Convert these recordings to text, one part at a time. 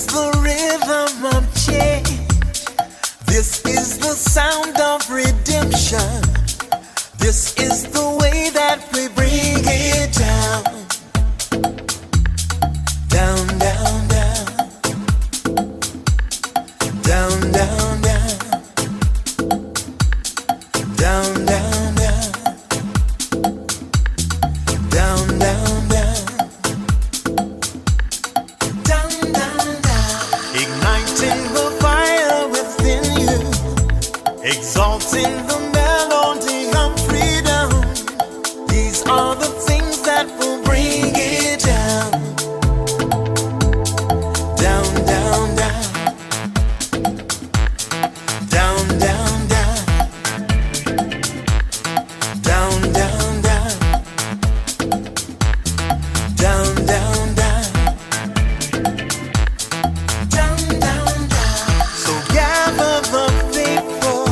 is the rhythm of change. This is the sound of redemption. This is the way that we bring it down. Down, down, down. Down, down, down. Down, down, down. Down, down, down. Down, down, down. Igniting the fire within you. Exalting the melody of freedom. These are the things that will bring it down. Down, down, down. Down, down, down. Down, down, down. Down, down, down. Down, down, down. So gather the faithful.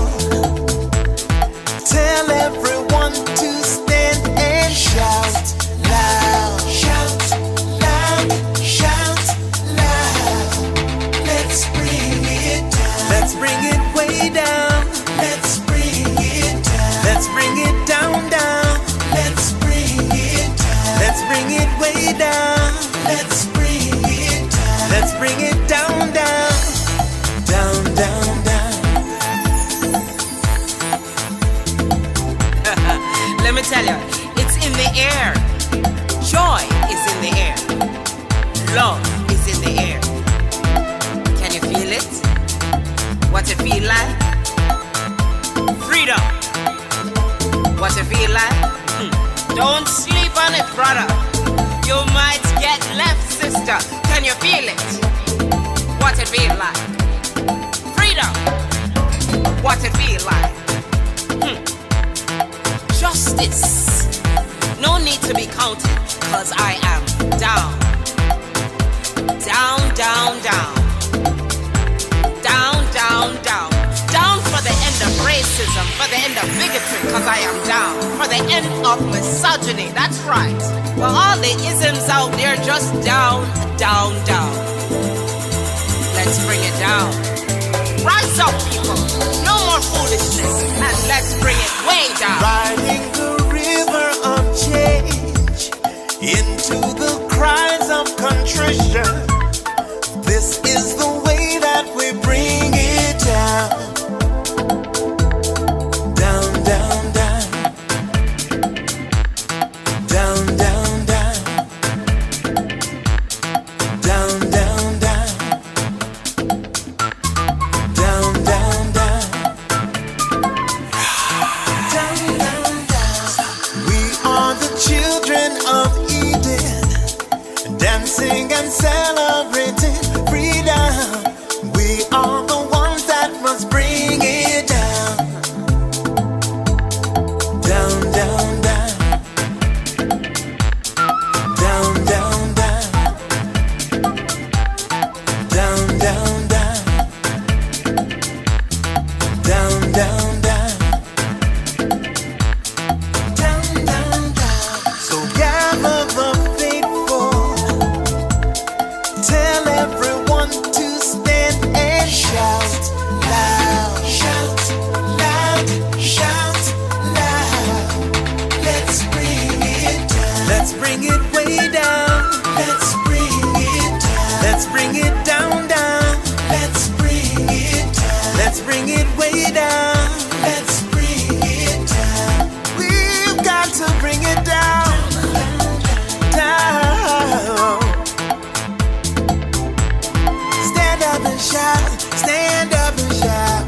Tell everyone to stand and shout loud. Shout loud. Shout loud. Let's bring it down. Let's bring it way down. Let's bring it down. Let's bring it down, down. Let's bring it down. Let's bring it way down. Let's bring it down. Let's bring it down, down. Down, down, down. Let me tell you, it's in the air. Joy is in the air. Love is in the air. Can you feel it? What it feel like? Freedom. What it feel like? Don't sleep on it, brother. You might get left, sister. Can you feel it? What it feel like? Freedom. What it feel like? Justice. No need to be counted, cause I am down. Down, down, down. Down, down, down. Down for the end of racism, for the end of bigotry, cause I am down. For the end of misogyny, that's right. For all the isms out there, just down, down, down. Let's bring it down. Rise up, people. No more foolishness. And let's bring it way down. Riding the river of change into the cries of contrition. This is the way that we bring it down. Down, down, down. Down, down, down. Down, down, down. Down, down, down. Down, down, down. We are the children of Eden, dancing and celebrating freedom. We are the ones that must bring it down. Down, down, down. Down, down, down. Down, down, down. Down, down, down. Down, down, down. So gather the faithful. Tell everyone to stand and shout loud. Shout loud. Shout loud. Let's bring it down. Let's bring it way down. Let's bring it down. Let's bring it down, down. Let's bring it down. Let's bring it way down. Let's bring it down. We've got to bring it down. Down. Stand up and shout. Stand up and shout.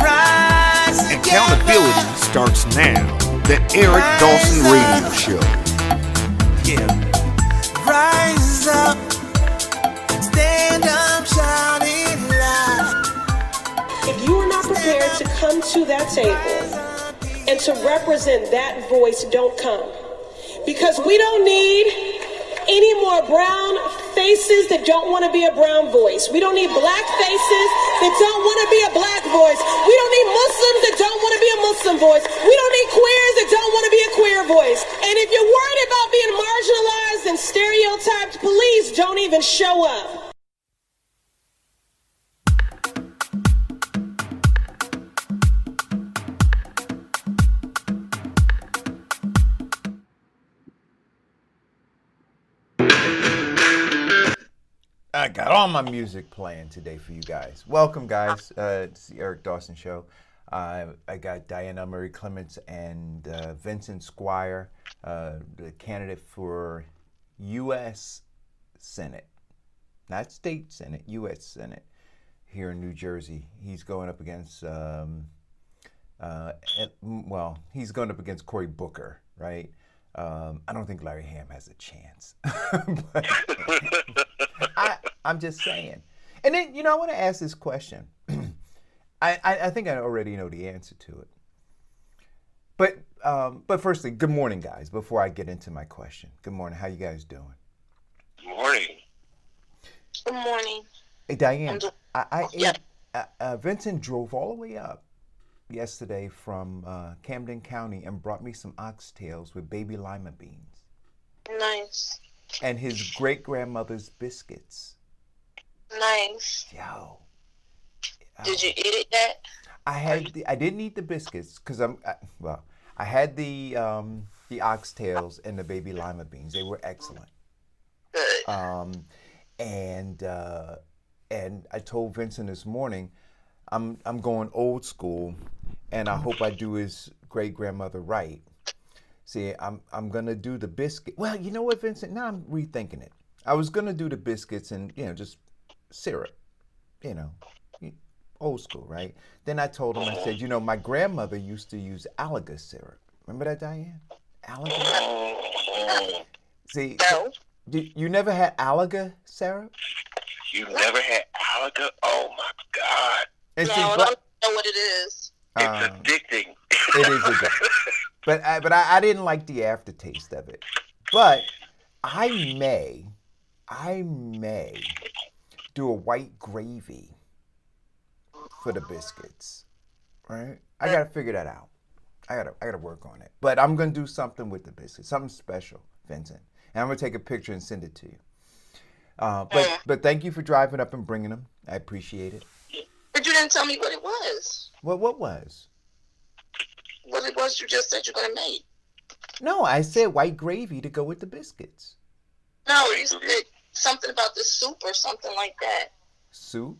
Rise together. Accountability starts now. The Eric Dawson Radio Show. Yeah. Rise up. Stand up, shout it loud. If you are not prepared to come to that table and to represent that voice, don't come. Because we don't need any more brown faces that don't want to be a brown voice. We don't need black faces that don't want to be a black voice. We don't need Muslims that don't want to be a Muslim voice. We don't need queers that don't want to be a queer voice. And if you're worried about being marginalized and stereotyped, please don't even show up. I got all my music playing today for you guys. Welcome, guys. It's the Eric Dawson Show. I got Diana Marie Clements and Vincent Squire, the candidate for U.S. Senate. Not state Senate, U.S. Senate here in New Jersey. He's going up against, he's going up against Cory Booker, right? I don't think Larry Ham has a chance. But I'm just saying. And then, I want to ask this question. I think I already know the answer to it. But firstly, good morning, guys, before I get into my question. Good morning. How you guys doing? Good morning. Good morning. Hey, Diane, Vincent drove all the way up yesterday from Camden County and brought me some oxtails with baby lima beans. Nice. And his great-grandmother's biscuits. Nice. Yo. Did you eat it yet? I didn't eat the biscuits because I had the oxtails and the baby lima beans. They were excellent. Good. And I told Vincent this morning, I'm going old school, and I hope I do his great grandmother right. See, I'm gonna do the biscuit. Well, you know what, Vincent? Now I'm rethinking it. I was gonna do the biscuits and just syrup, old school, right? Then I told him, I said, my grandmother used to use Alaga syrup. Remember that, Diane? Alaga. See, No. you never had Alaga syrup? You never had Alaga? Oh my God. And No, see, I don't know what it is. It's addicting. It is addicting. But I didn't like the aftertaste of it. But I may do a white gravy for the biscuits. Right? I gotta figure that out. I gotta work on it. But I'm gonna do something with the biscuits, something special, Vincent. And I'm gonna take a picture and send it to you. But thank you for driving up and bringing them. I appreciate it. But you didn't tell me what it was. What was? What it was you just said you're gonna make. No, I said white gravy to go with the biscuits. No, you said something about the soup or something like that. Soup?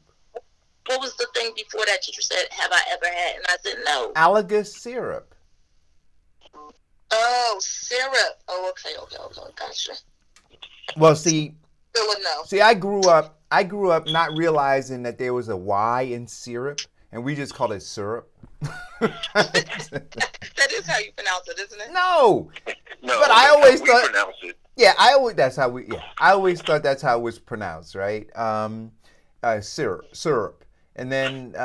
What was the thing before that you said, have I ever had? And I said no. Alaga syrup. Oh, syrup. Oh, okay, gotcha. Well, see, Still a no. See, I grew up not realizing that there was a Y in syrup, and we just called it syrup. That is how you pronounce it, isn't it? No, No, but I always we thought. pronounce it. Yeah, I always thought that's how it was pronounced, right? Syrup. And then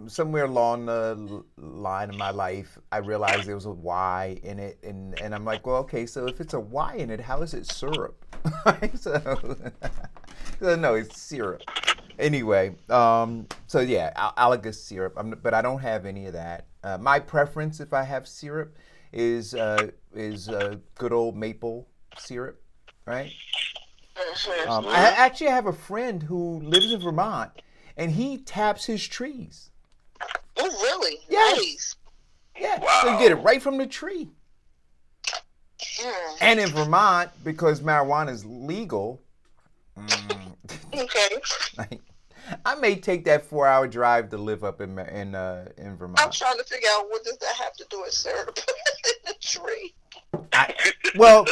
somewhere along the line of my life, I realized there was a Y in it, and I'm like, well, okay, so if it's a Y in it, how is it syrup? so no, it's syrup. Anyway, so yeah, Alaga syrup. But I don't have any of that. My preference, if I have syrup, is good old maple syrup, right? I actually have a friend who lives in Vermont, and he taps his trees. Oh, really? Yes. Nice. Yeah, Wow. so you get it right from the tree. Mm. And in Vermont, because marijuana is legal, Okay. I may take that 4-hour drive to live up in I'm Vermont. trying to figure out what does that have to do with syrup in the tree. Well,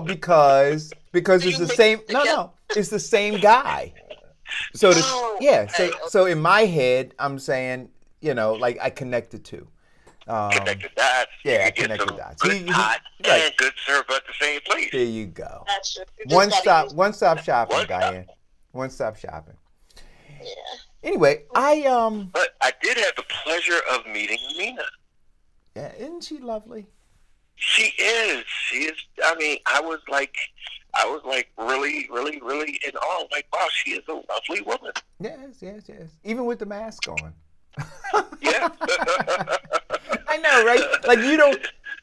because So it's you the mix same. it together? No, it's the same guy. So Okay. so in my head, I'm saying, like I connect the two. Connect the dots. Yeah, You I can get connect the some dots. Good hot right. and good syrup at the same place. There you go. Gotcha. You just gotta use- One stop shopping, One stop. Diane. One stop shopping. Yeah. Anyway, But I did have the pleasure of meeting Mina. yeah, isn't she lovely? She is. I mean, I was like really, really, really in awe. Like, wow, she is a lovely woman. Yes. Even with the mask on. Yeah. I know, right? Like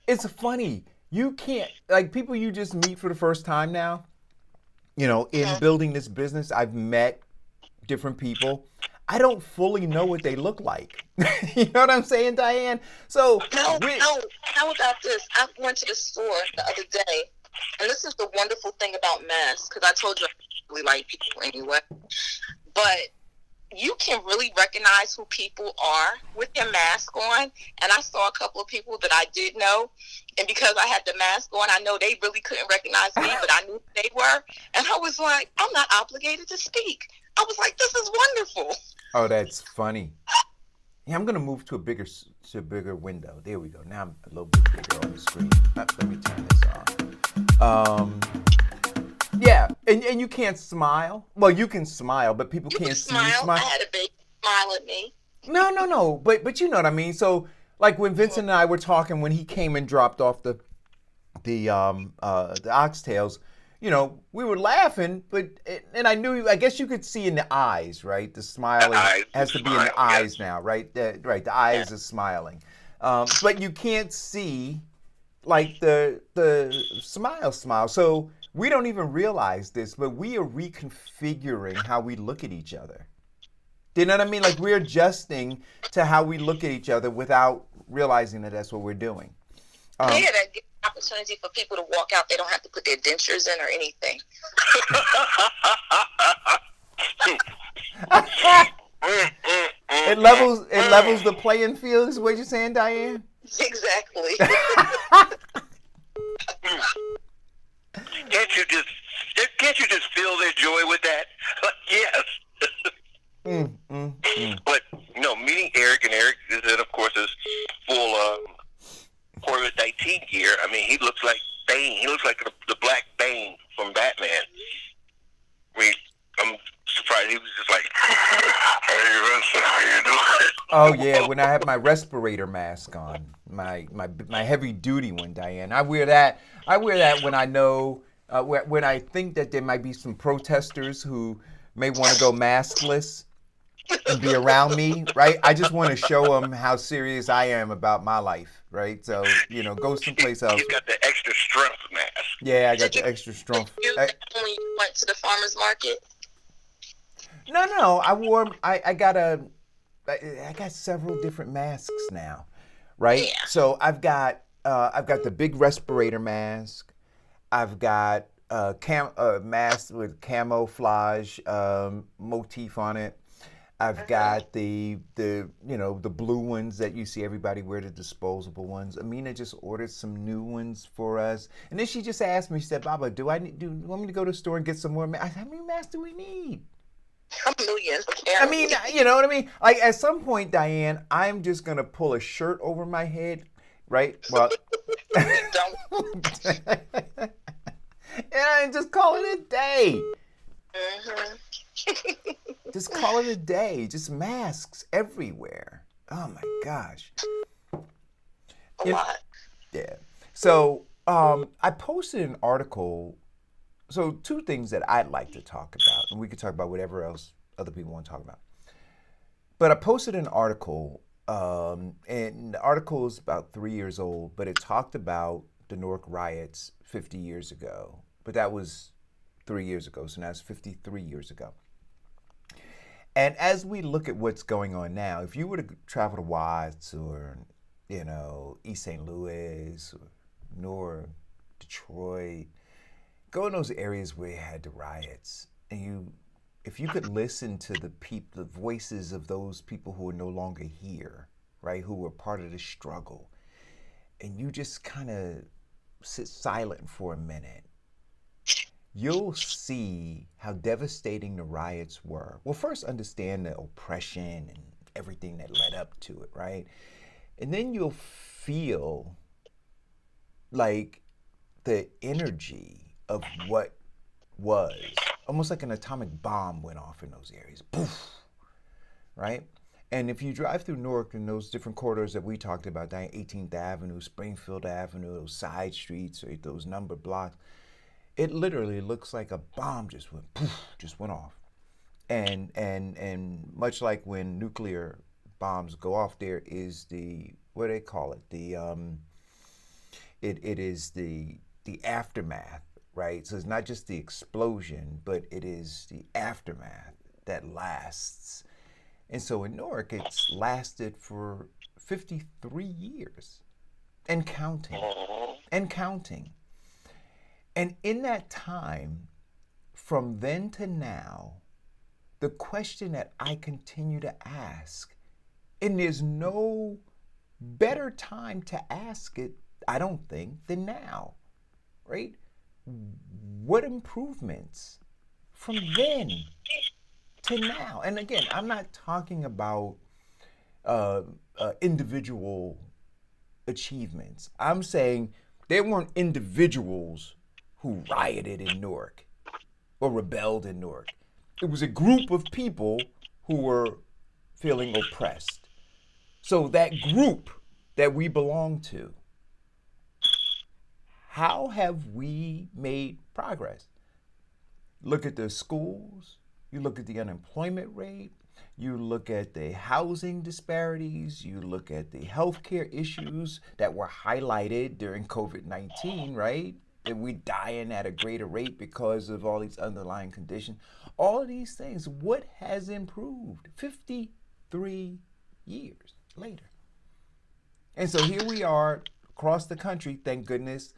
it's funny. You can't, like, people you just meet for the first time now, in building this business, I've met different people. I don't fully know what they look like. You know what I'm saying, Diane? So No. How about this? I went to the store the other day, and this is the wonderful thing about masks, because I told you really like people anyway. But you can really recognize who people are with their mask on. And I saw a couple of people that I did know. And because I had the mask on, I know they really couldn't recognize me, but I knew who they were. And I was like, I'm not obligated to speak. I was like, this is wonderful. Oh, that's funny. Yeah, I'm gonna move to a bigger window. There we go. Now I'm a little bit bigger on the screen. Let me turn this on. Yeah, and you can't smile. Well, you can smile, but people You can't can see you smile. smile. I had a big smile at me. No. But you know what I mean. So like when Vincent and I were talking, when he came and dropped off the oxtails, you know, we were laughing, and I knew, I guess you could see in the eyes, right? The smile has to be in the eyes now, right? Right, the eyes are smiling, but you can't see like the smile. So we don't even realize this, but we are reconfiguring how we look at each other. Do you know what I mean? Like we're adjusting to how we look at each other without realizing that that's what we're doing. Yeah, that gives opportunity for people to walk out. They don't have to put their dentures in or anything. It levels the playing field, is what you're saying, Diane? Exactly. Can't you just feel their joy with that? Yes. But meeting Eric, and Eric is, of course, is full COVID-19 gear. I mean, he looks like Bane. He looks like the Black Bane from Batman. I mean, I'm surprised he was just like, "Hey, Vincent, how you doing?" Oh yeah, when I have my respirator mask on, my heavy duty one, Diane. I wear that when I know when I think that there might be some protesters who may want to go maskless and be around me, right? I just want to show them how serious I am about my life, right? So, go someplace else. He's got the extra strength mask. Yeah, I got the extra strength. Did you use that when you went to the farmer's market? No. I got several different masks now, right? Yeah. So I've got the big respirator mask. I've got mask with camouflage motif on it. I've got the blue ones that you see everybody wear, the disposable ones. Amina just ordered some new ones for us, and then she just asked me. She said, "Baba, do you want me to go to the store and get some more masks?" How many masks do we need? A million. I mean, you know what I mean? Like at some point, Diane, I'm just gonna pull a shirt over my head, right? Well, and just call it a day. Just call it a day. Just masks everywhere. Oh my gosh. A lot. Yeah. So I posted an article. So two things that I'd like to talk about, and we could talk about whatever else other people want to talk about. But I posted an article, and the article is about 3 years old, but it talked about the Newark riots 50 years ago. But that was 3 years ago, so now it's 53 years ago. And as we look at what's going on now, if you were to travel to Watts or, East St. Louis or Newark, Detroit, go in those areas where you had the riots, and if you could listen to the voices of those people who are no longer here, right, who were part of the struggle, and you just kind of sit silent for a minute, you'll see how devastating the riots were. Well, first understand the oppression and everything that led up to it, right? And then you'll feel like the energy of what was. Almost like an atomic bomb went off in those areas. Poof! Right? And if you drive through Newark in those different corridors that we talked about, 18th Avenue, Springfield Avenue, those side streets, right, those number blocks, it literally looks like a bomb just went off. And much like when nuclear bombs go off, there is what do they call it? It is the aftermath, right? So it's not just the explosion, but it is the aftermath that lasts. And so in Newark, it's lasted for 53 years and counting. And in that time, from then to now, the question that I continue to ask, and there's no better time to ask it, I don't think, than now, right? What improvements from then to now? And again, I'm not talking about individual achievements. I'm saying there weren't individuals who rioted in Newark or rebelled in Newark. It was a group of people who were feeling oppressed. So that group that we belong to, how have we made progress? Look at the schools, you look at the unemployment rate, you look at the housing disparities, you look at the healthcare issues that were highlighted during COVID-19, right? And we dying at a greater rate because of all these underlying conditions. All of these things, what has improved 53 years later? And so here we are across the country, thank goodness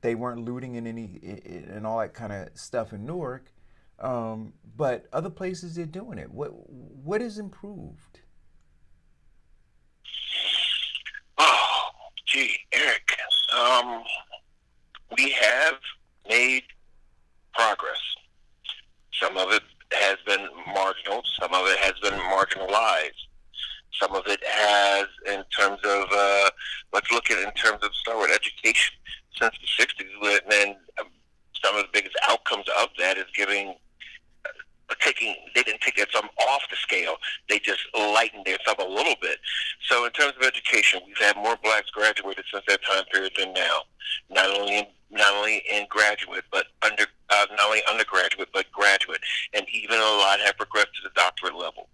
they weren't looting and all that kind of stuff in Newark. But other places they're doing it. What has improved? Oh, gee, Eric. We have made progress. Some of it has been marginal. Some of it has been marginalized. Some of it has, in terms of, let's look at it in terms of start with education. Since the 60s, and some of the biggest outcomes of that is they didn't take their thumb off the scale. They just lightened their thumb a little bit. So in terms of education, we've had more blacks graduated since that time period than now. Not only in graduate, but not only undergraduate, but graduate. And even a lot have progressed to the doctorate level.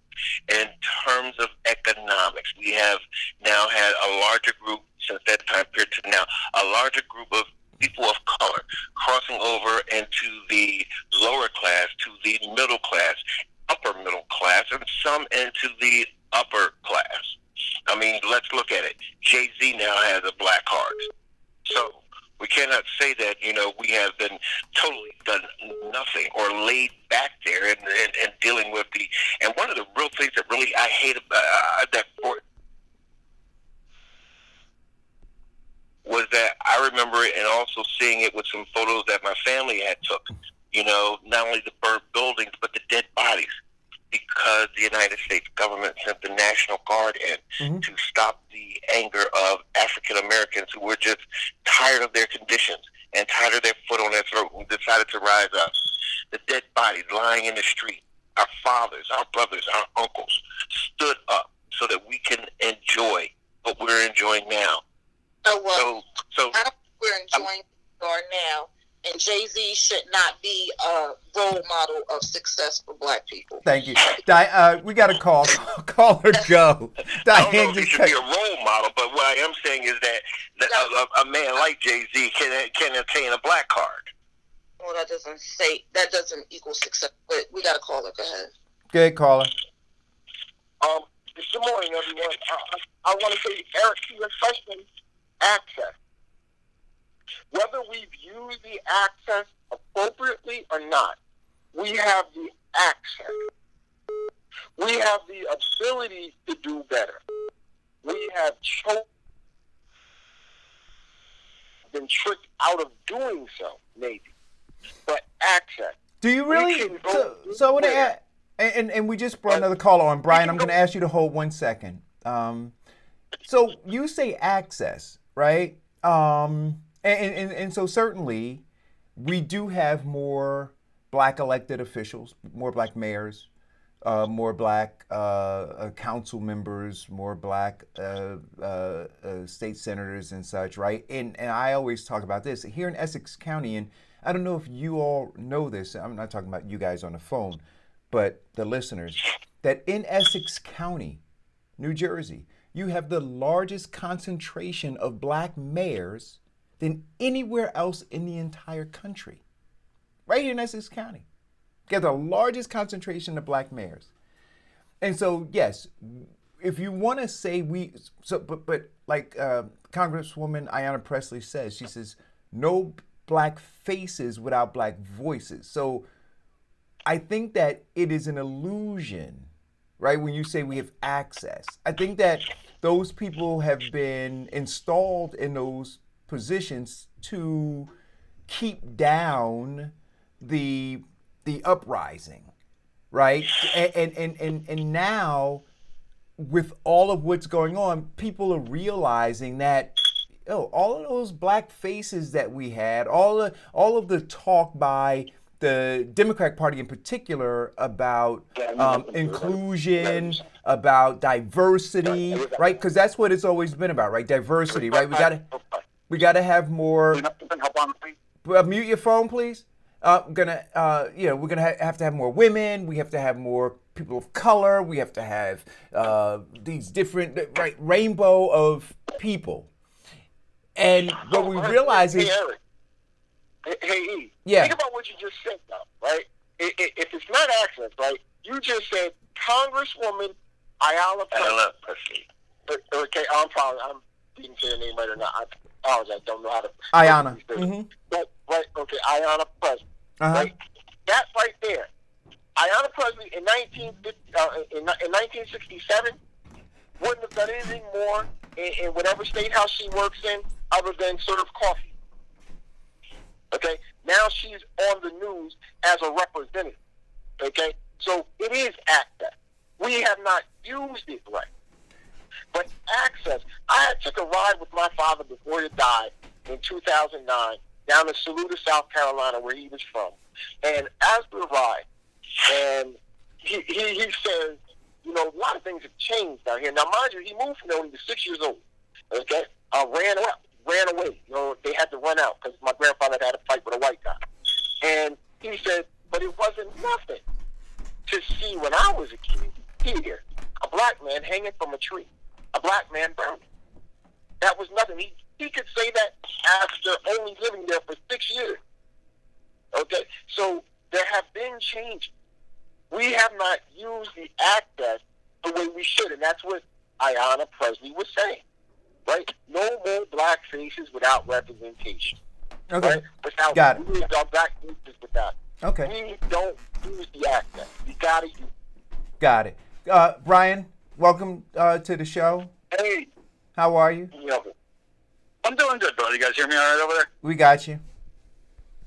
In terms of economics, we have now had a larger group since that time period to now, a larger group of people of color crossing over into the lower class, to the middle class, upper middle class, and some into the upper class. I mean, let's look at it. Jay-Z now has a black card. So we cannot say that, we have been totally done nothing or laid back there and dealing with and one of the real things that really I hate about that was that I remember it, and also seeing it with some photos that my family had took, not only the burnt buildings, but the dead bodies, because the United States government sent the National Guard in to stop the anger of African Americans who were just tired of their conditions and tired of their foot on their throat and decided to rise up. The dead bodies lying in the street, our fathers, our brothers, our uncles stood up so that we can enjoy what we're enjoying now. So I don't think we're enjoying now, and Jay-Z should not be a role model of success for black people. Thank you. We got a call. Call her go. I don't know if he should be a role model, but what I am saying is that a man like Jay-Z can attain a black card. Well, that doesn't equal success, but we got a caller. Go ahead. Good caller. Good morning, everyone. I want to say, Eric, to your question, access. Whether we've used the access appropriately or not, we have the access. We have the ability to do better. We have been tricked out of doing so, maybe. But access. Do you really? So I want to add, and we just brought another caller on. Brian, I'm going to ask you to hold 1 second. So you say access, right? And so certainly we do have more black elected officials, more black mayors, more black council members, more black state senators and such, right? And I always talk about this here in Essex County, and I don't know if you all know this. I'm not talking about you guys on the phone, but the listeners, that in Essex County, New Jersey, you have the largest concentration of black mayors than anywhere else in the entire country. Right here in Essex County. You have the largest concentration of black mayors. And so, yes, if you want to say but like Congresswoman Ayanna Pressley says, she says, no black faces without black voices. So I think that it is an illusion, right? When you say we have access, I think that those people have been installed in those positions to keep down the uprising, right? And now, with all of what's going on, people are realizing that all of those black faces that we had, all of the talk by the Democratic Party in particular about inclusion, about diversity, right? Because that's what it's always been about, right? Diversity, right? We gotta have more. Mute your phone, please. We're gonna have to have more women. We have to have more people of color. We have to have these different rainbow of people. And what we realize is, hey, E, yeah. Think about what you just said, though, right? If it's not access, right? You just said Congresswoman Ayanna Pressley. Okay, I'm sorry, I didn't say her name right or not. I apologize. Don't know how to. Ayanna. But, right? Okay, Ayanna Pressley. Right? That right there. Ayanna Pressley in 1967 wouldn't have done anything more in whatever state house she works in other than serve coffee. Okay? Now she's on the news as a representative. Okay? So it is access. We have not used it right. But access, I took a ride with my father before he died in 2009 down to Saluda, South Carolina, where he was from. And as we ride, and he says, you know, a lot of things have changed down here. Now, mind you, he moved from there when he was 6 years old. Okay? Ran away. You know, they had to run out because my grandfather had a fight with a white guy. And he said, but it wasn't nothing to see when I was a kid here, a black man hanging from a tree, a black man burning. That was nothing. He could say that after only living there for 6 years. Okay? So there have been changes. We have not used the access the way we should, and that's what Ayanna Pressley was saying. Right? No more black faces without representation. Okay. Right? Without Got it. Our black faces without. Okay. We don't use the access. We gotta use it. Got it. Brian, welcome to the show. Hey. How are you? I'm doing good, bro. You guys hear me all right over there? We got you.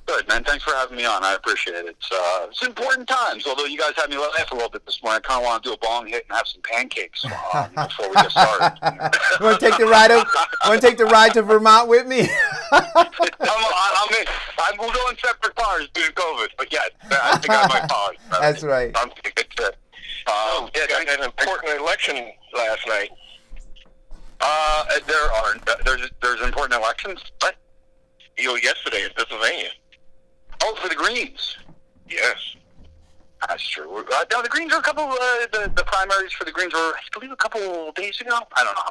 Good, man. Thanks for having me on. I appreciate it. It's important times, although you guys had me laugh a little bit this morning. I kind of want to do a bong hit and have some pancakes before we get started. You want to take the ride to Vermont with me? I'm going separate cars due to COVID, but yeah, I think I might follow. That's right. I'm good to had an important election last night. There's important elections. What? Yesterday in Pennsylvania. Oh, for the Greens. Yes. That's true. No, the Greens are a couple. The primaries for the Greens were, I believe, a couple days ago. I don't know.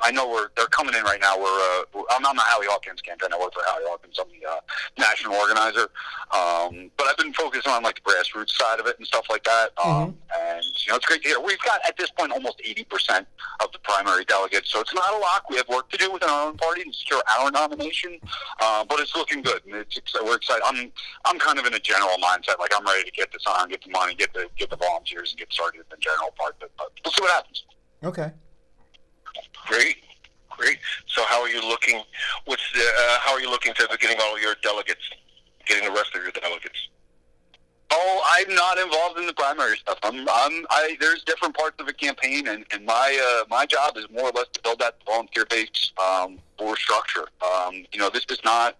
I know they're coming in right now. I'm on the Howie Hawkins campaign. I work for Howie Hawkins. I'm the national organizer. But I've been focusing on like the grassroots side of it and stuff like that. And it's great to hear. We've got at this point almost 80% of the primary delegates, so it's not a lock. We have work to do within our own party to secure our nomination, but it's looking good. And we're excited. I'm kind of in a general mindset, like I'm ready to get this on, get the money, get the volunteers, and get started in the general part. But we'll see what happens. Okay. Great. So how are you looking? How are you looking to getting all your delegates, getting the rest of your delegates? Oh, I'm not involved in the primary stuff. There's different parts of a campaign, and my job is more or less to build that volunteer base for structure. This is not.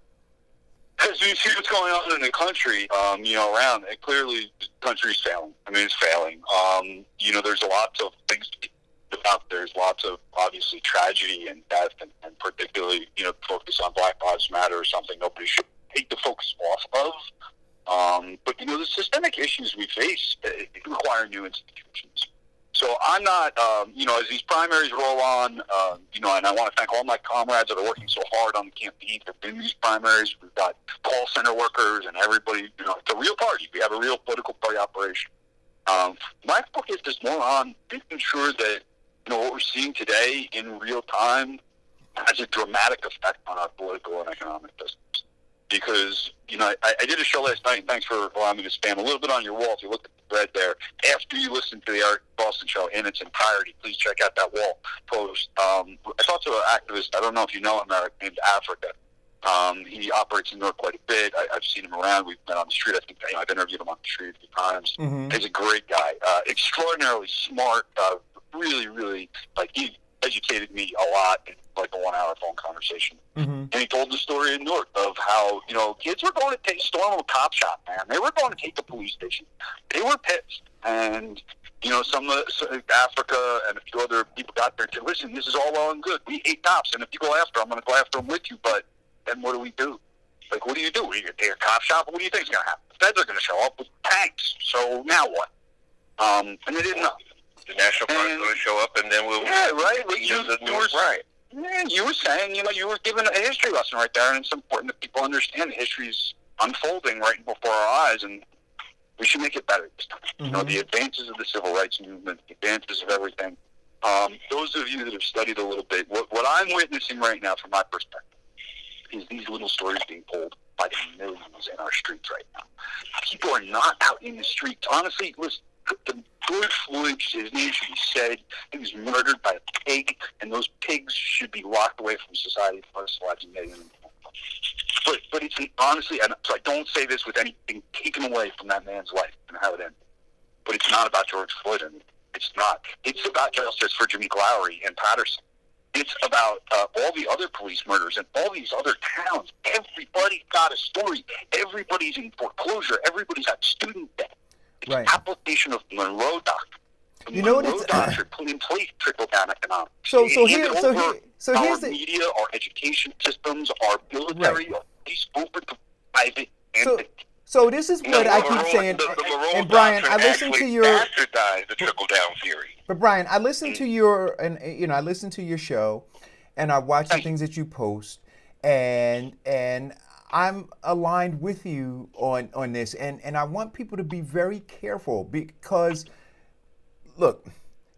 As we see what's going on in the country, around it, clearly the country's failing. I mean, it's failing. There's lots of things to be about. There's lots of, obviously, tragedy and death, and particularly, focus on Black Lives Matter or something nobody should take the focus off of. But the systemic issues we face require new institutions. So I'm not, as these primaries roll on, and I want to thank all my comrades that are working so hard on the campaign to win these primaries. We've got call center workers and everybody, it's a real party. We have a real political party operation. My focus is more on making sure that, what we're seeing today in real time has a dramatic effect on our political and economic business. because, you know, I did a show last night, and thanks for allowing me to spam a little bit on your wall. If you look at the thread there, after you listen to the Eric Dawson show in its entirety, please check out that wall post. I talked to an activist, I don't know if you know him, Eric, named Africa. He operates in New York quite a bit. I've seen him around. We've been on the street. I think I've interviewed him on the street a few times. Mm-hmm. He's a great guy, extraordinarily smart, really, really, like, he educated me a lot in like a 1 hour phone conversation. Mm-hmm. And he told the story in Newark of how, you know, kids were going to storm a cop shop, man. They were going to take the police station. They were pissed. And, you know, some Africa and a few other people got there and said, listen, this is all well and good. We hate cops. And if you go after them, I'm going to go after them with you. But then what do we do? Like, what do you do? Are you going to take a cop shop? What do you think is going to happen? The feds are going to show up with tanks. So now what? And they didn't know. The National Guard is going to show up, and then we'll right. Like use the Newark riot. Man, you were saying, you know, you were giving a history lesson right there, and it's important that people understand the history's unfolding right before our eyes, and we should make it better this time. Mm-hmm. You know, the advances of the civil rights movement, the advances of everything. Those of you that have studied a little bit, what I'm witnessing right now, from my perspective, is these little stories being told by the millions in our streets right now. People are not out in the streets. Honestly, listen, the George Floyd, his name should be said. He was murdered by a pig, and those pigs should be locked away from society for the lives of millions. But it's honestly, and so I don't say this with anything taken away from that man's life and how it ended. But it's not about George Floyd, and it's not. It's about justice for Jimmy Glowery and Patterson. It's about all the other police murders and all these other towns. Everybody's got a story. Everybody's in foreclosure. Everybody's got student debt. It's Right. application of the Monroe Doctrine. The You know what Monroe it's- Doctrine put in place trickle-down economics. So It here's handed over here's our the media, our education systems, our military, our police over to private entities. so this is what I keep saying. The Monroe And Brian, I Doctrine listened to actually your bastardized the trickle-down theory. But Brian, I listened to your I listened to your show, and I watched the things that you post, and I'm aligned with you on this, and I want people to be very careful because, look,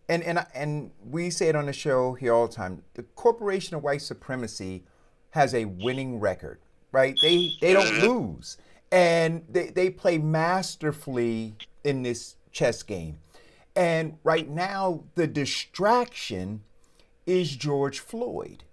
and we say it on the show here all the time. The Corporation of White Supremacy has a winning record, right? They don't lose, and they play masterfully in this chess game. And right now, the distraction is George Floyd,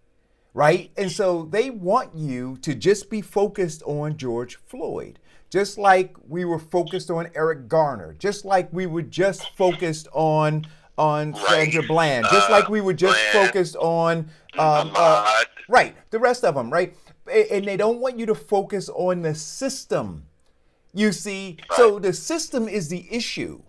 right? And so they want you to just be focused on George Floyd, just like we were focused on Eric Garner, just like we were just focused on Sandra Bland, just like we were just focused on right, the rest of them, right? And they don't want you to focus on the system. You see, so the system is the issue.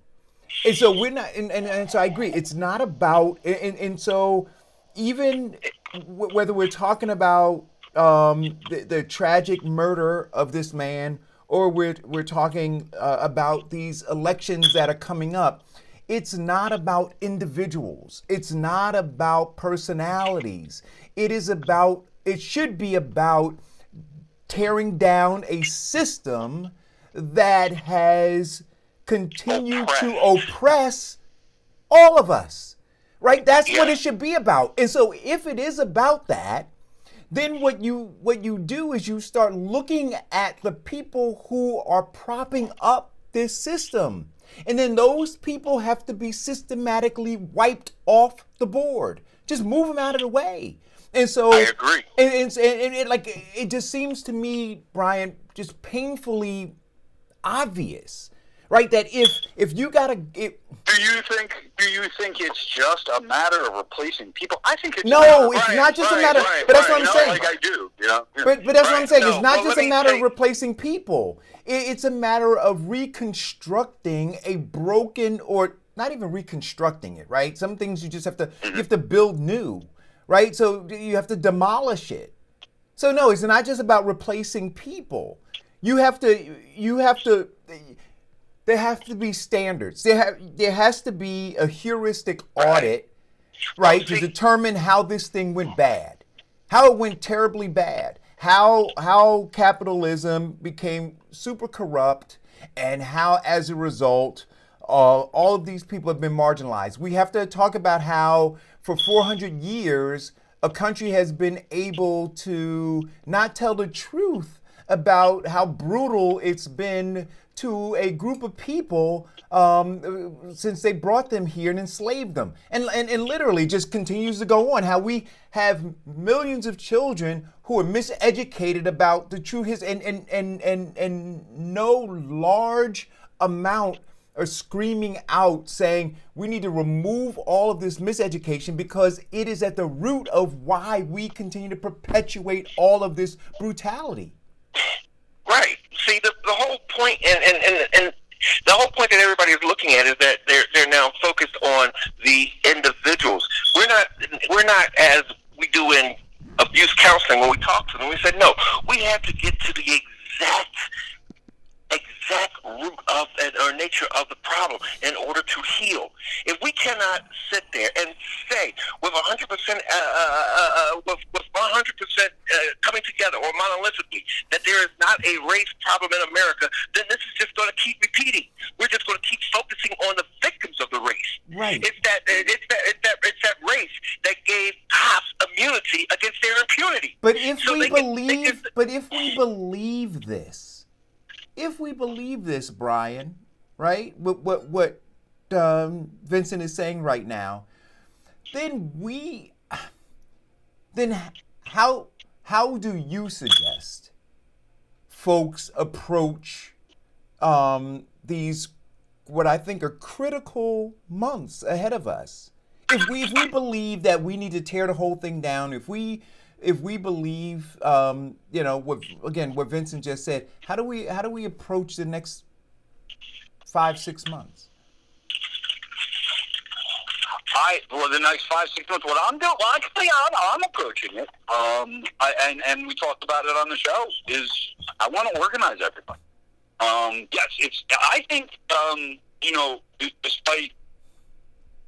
And so we're not, and so I agree, it's not about, and so even whether we're talking about the tragic murder of this man, or we're talking about these elections that are coming up, it's not about individuals. It's not about personalities. It should be about tearing down a system that has continued to oppress all of us, right? That's what it should be about. And so if it is about that, then what you do is you start looking at the people who are propping up this system. And then those people have to be systematically wiped off the board. Just move them out of the way. And so I agree. And it just seems to me, Brian, just painfully obvious, right? That if you gotta Do you think it's just a matter of replacing people? I think it's not just a matter. But that's what I'm saying. Like I do, you know. But that's what I'm saying. No, It's not well, just let a me matter say- of replacing people. It's a matter of reconstructing a broken, or not even reconstructing it, right? Some things you just have to build new, right? So you have to demolish it. So no, it's not just about replacing people. There have to be standards. There has to be a heuristic audit, right, to determine how this thing went bad, how it went terribly bad, how capitalism became super corrupt, and how, as a result, all of these people have been marginalized. We have to talk about how, for 400 years, a country has been able to not tell the truth about how brutal it's been to a group of people since they brought them here and enslaved them. And literally just continues to go on, how we have millions of children who are miseducated about the true and no large amount are screaming out saying we need to remove all of this miseducation because it is at the root of why we continue to perpetuate all of this brutality. Right. See, the whole point, and the whole point that everybody is looking at is that they're now focused on the individuals. We're not as we do in abuse counseling when we talk to them. We said, no, we have to get to the exact root of or nature of the problem in order to heal. If we cannot sit there and say with 100% coming together or monolithically that there is not a race problem in America, then this is just going to keep repeating. We're just going to keep focusing on the victims of the race. Right. It's that race that gave cops immunity against their impunity. But if we believe this, Brian, right? What Vincent is saying right now, then how do you suggest folks approach these what I think are critical months ahead of us? If we believe that we need to tear the whole thing down, if we believe, what Vincent just said, how do we approach the next 5-6 months? The next 5-6 months. What I'm doing, I'm approaching it. And we talked about it on the show. Is I want to organize everybody. Yes, I think despite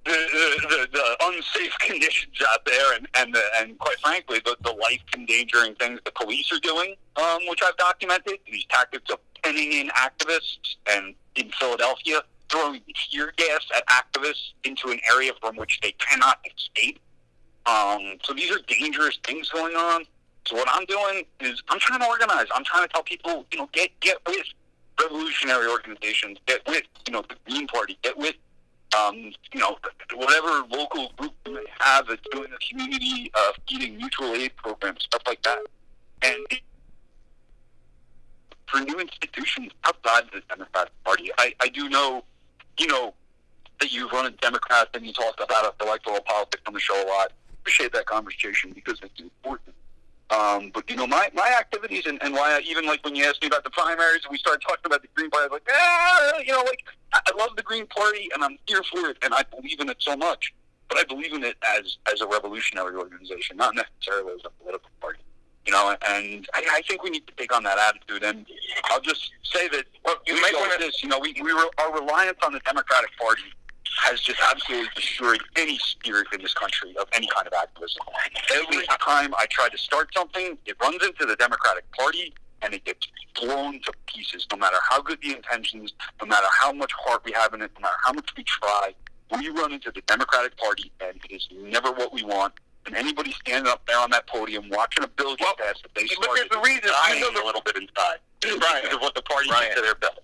the unsafe conditions out there, and quite frankly, the life-endangering things the police are doing, which I've documented, these tactics of penning in activists, and in Philadelphia, throwing tear gas at activists into an area from which they cannot escape. So these are dangerous things going on. So what I'm doing is I'm trying to organize. I'm trying to tell people, get with revolutionary organizations, get with, the Green Party, get with whatever local group you may have that's doing a community feeding mutual aid program, stuff like that. And for new institutions outside the Democratic Party, I do know, that you run a Democrat and you talk about electoral politics on the show a lot. Appreciate that conversation because it's important. But my activities and why even like when you asked me about the primaries and we started talking about the Green Party, I was like, I love the Green Party and I'm here for it and I believe in it so much. But I believe in it as a revolutionary organization, not necessarily as a political party. And I think we need to take on that attitude. And I'll just say that you might want this. Our reliance on the Democratic Party has just absolutely destroyed any spirit in this country of any kind of activism. Every time I try to start something, it runs into the Democratic Party and it gets blown to pieces. No matter how good the intentions, no matter how much heart we have in it, no matter how much we try, we run into the Democratic Party and it is never what we want. And anybody standing up there on that podium watching a bill get passed, that they started dying a little bit inside. Because of what the party did to their bill.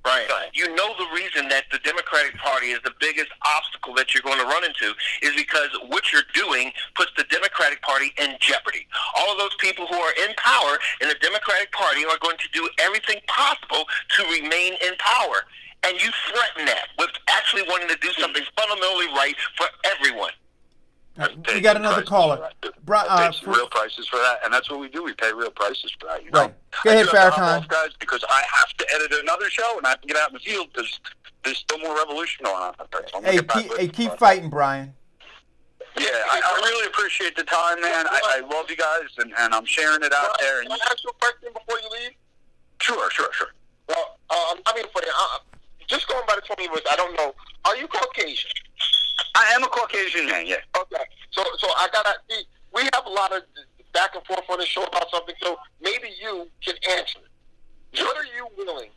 Brian, you know the reason that the Democratic Party is the biggest obstacle that you're going to run into is because what you're doing puts the Democratic Party in jeopardy. All of those people who are in power in the Democratic Party are going to do everything possible to remain in power. And you threaten that with actually wanting to do something fundamentally right for everyone. We got another caller. Real prices for that, and that's what we do. We pay real prices for that. Right. Go ahead, Farrakhan. Guys, because I have to edit another show and I have to get out in the field because there's still more revolution going on out there. So keep fighting, Brian. Yeah, I really appreciate the time, man. I love you guys, and I'm sharing it out there. Can I ask you a question before you leave? Sure. Well, I mean, just going by the 20 words, I don't know. Are you Caucasian? I am a Caucasian man, yeah. Okay. So I gotta see. We have a lot of back and forth on the show about something, so maybe you can answer it. What are you willing,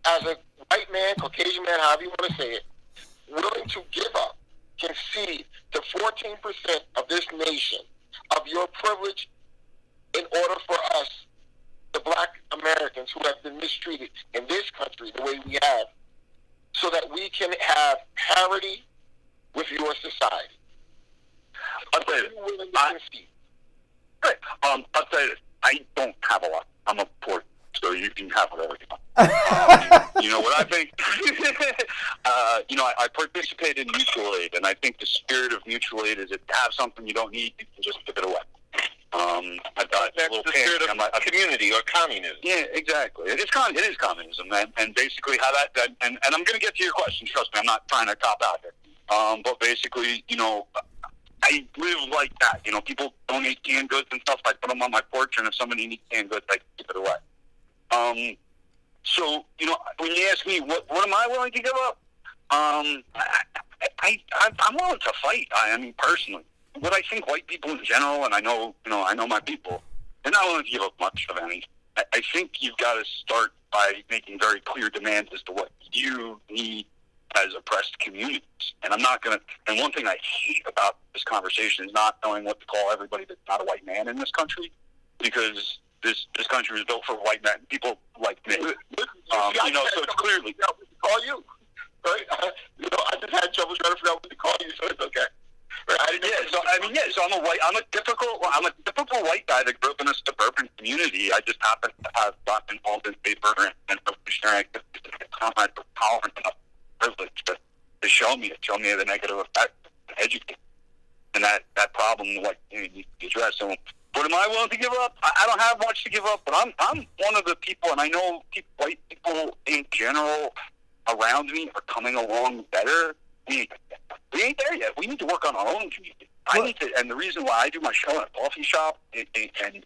as a white man, Caucasian man, however you want to say it, willing to give up, concede to 14% of this nation of your privilege in order for us the black Americans who have been mistreated in this country the way we have, so that we can have parity with your society? I'll tell you this. I'll tell you this. I don't have a lot. I'm a poor, so you can have whatever you want. You know what I think? I participate in mutual aid, and I think the spirit of mutual aid is that to have something you don't need, you can just give it away. I've got That's the spirit of community or communism. Yeah, exactly. It is communism, and basically how that and I'm going to get to your question. Trust me, I'm not trying to cop out here. But basically, I live like that. People donate canned goods and stuff. I put them on my porch, and if somebody needs canned goods, I give it away. So when you ask me what am I willing to give up, I'm willing to fight. I mean, personally, what I think white people in general, and I know my people, they're not willing to give up much of any. I think you've got to start by making very clear demands as to what you need as oppressed communities. And I'm not going to, and one thing I hate about this conversation is not knowing what to call everybody that's not a white man in this country, because this country was built for white men, people like me. So it's clearly. Call you, right? I just had trouble trying to figure out what to call you, so it's okay. Right? So I'm a typical white guy that grew up in a suburban community. I just happen to have gotten involved in paper and revolutionary activities at the time. I was tolerant enough privilege to show me the negative effect of education, and that problem you need to address. So what am I willing to give up? I don't have much to give up, but I'm one of the people, and I know white people in general around me are coming along better. We ain't there yet. We need to work on our own community. And the reason why I do my show in a coffee shop and I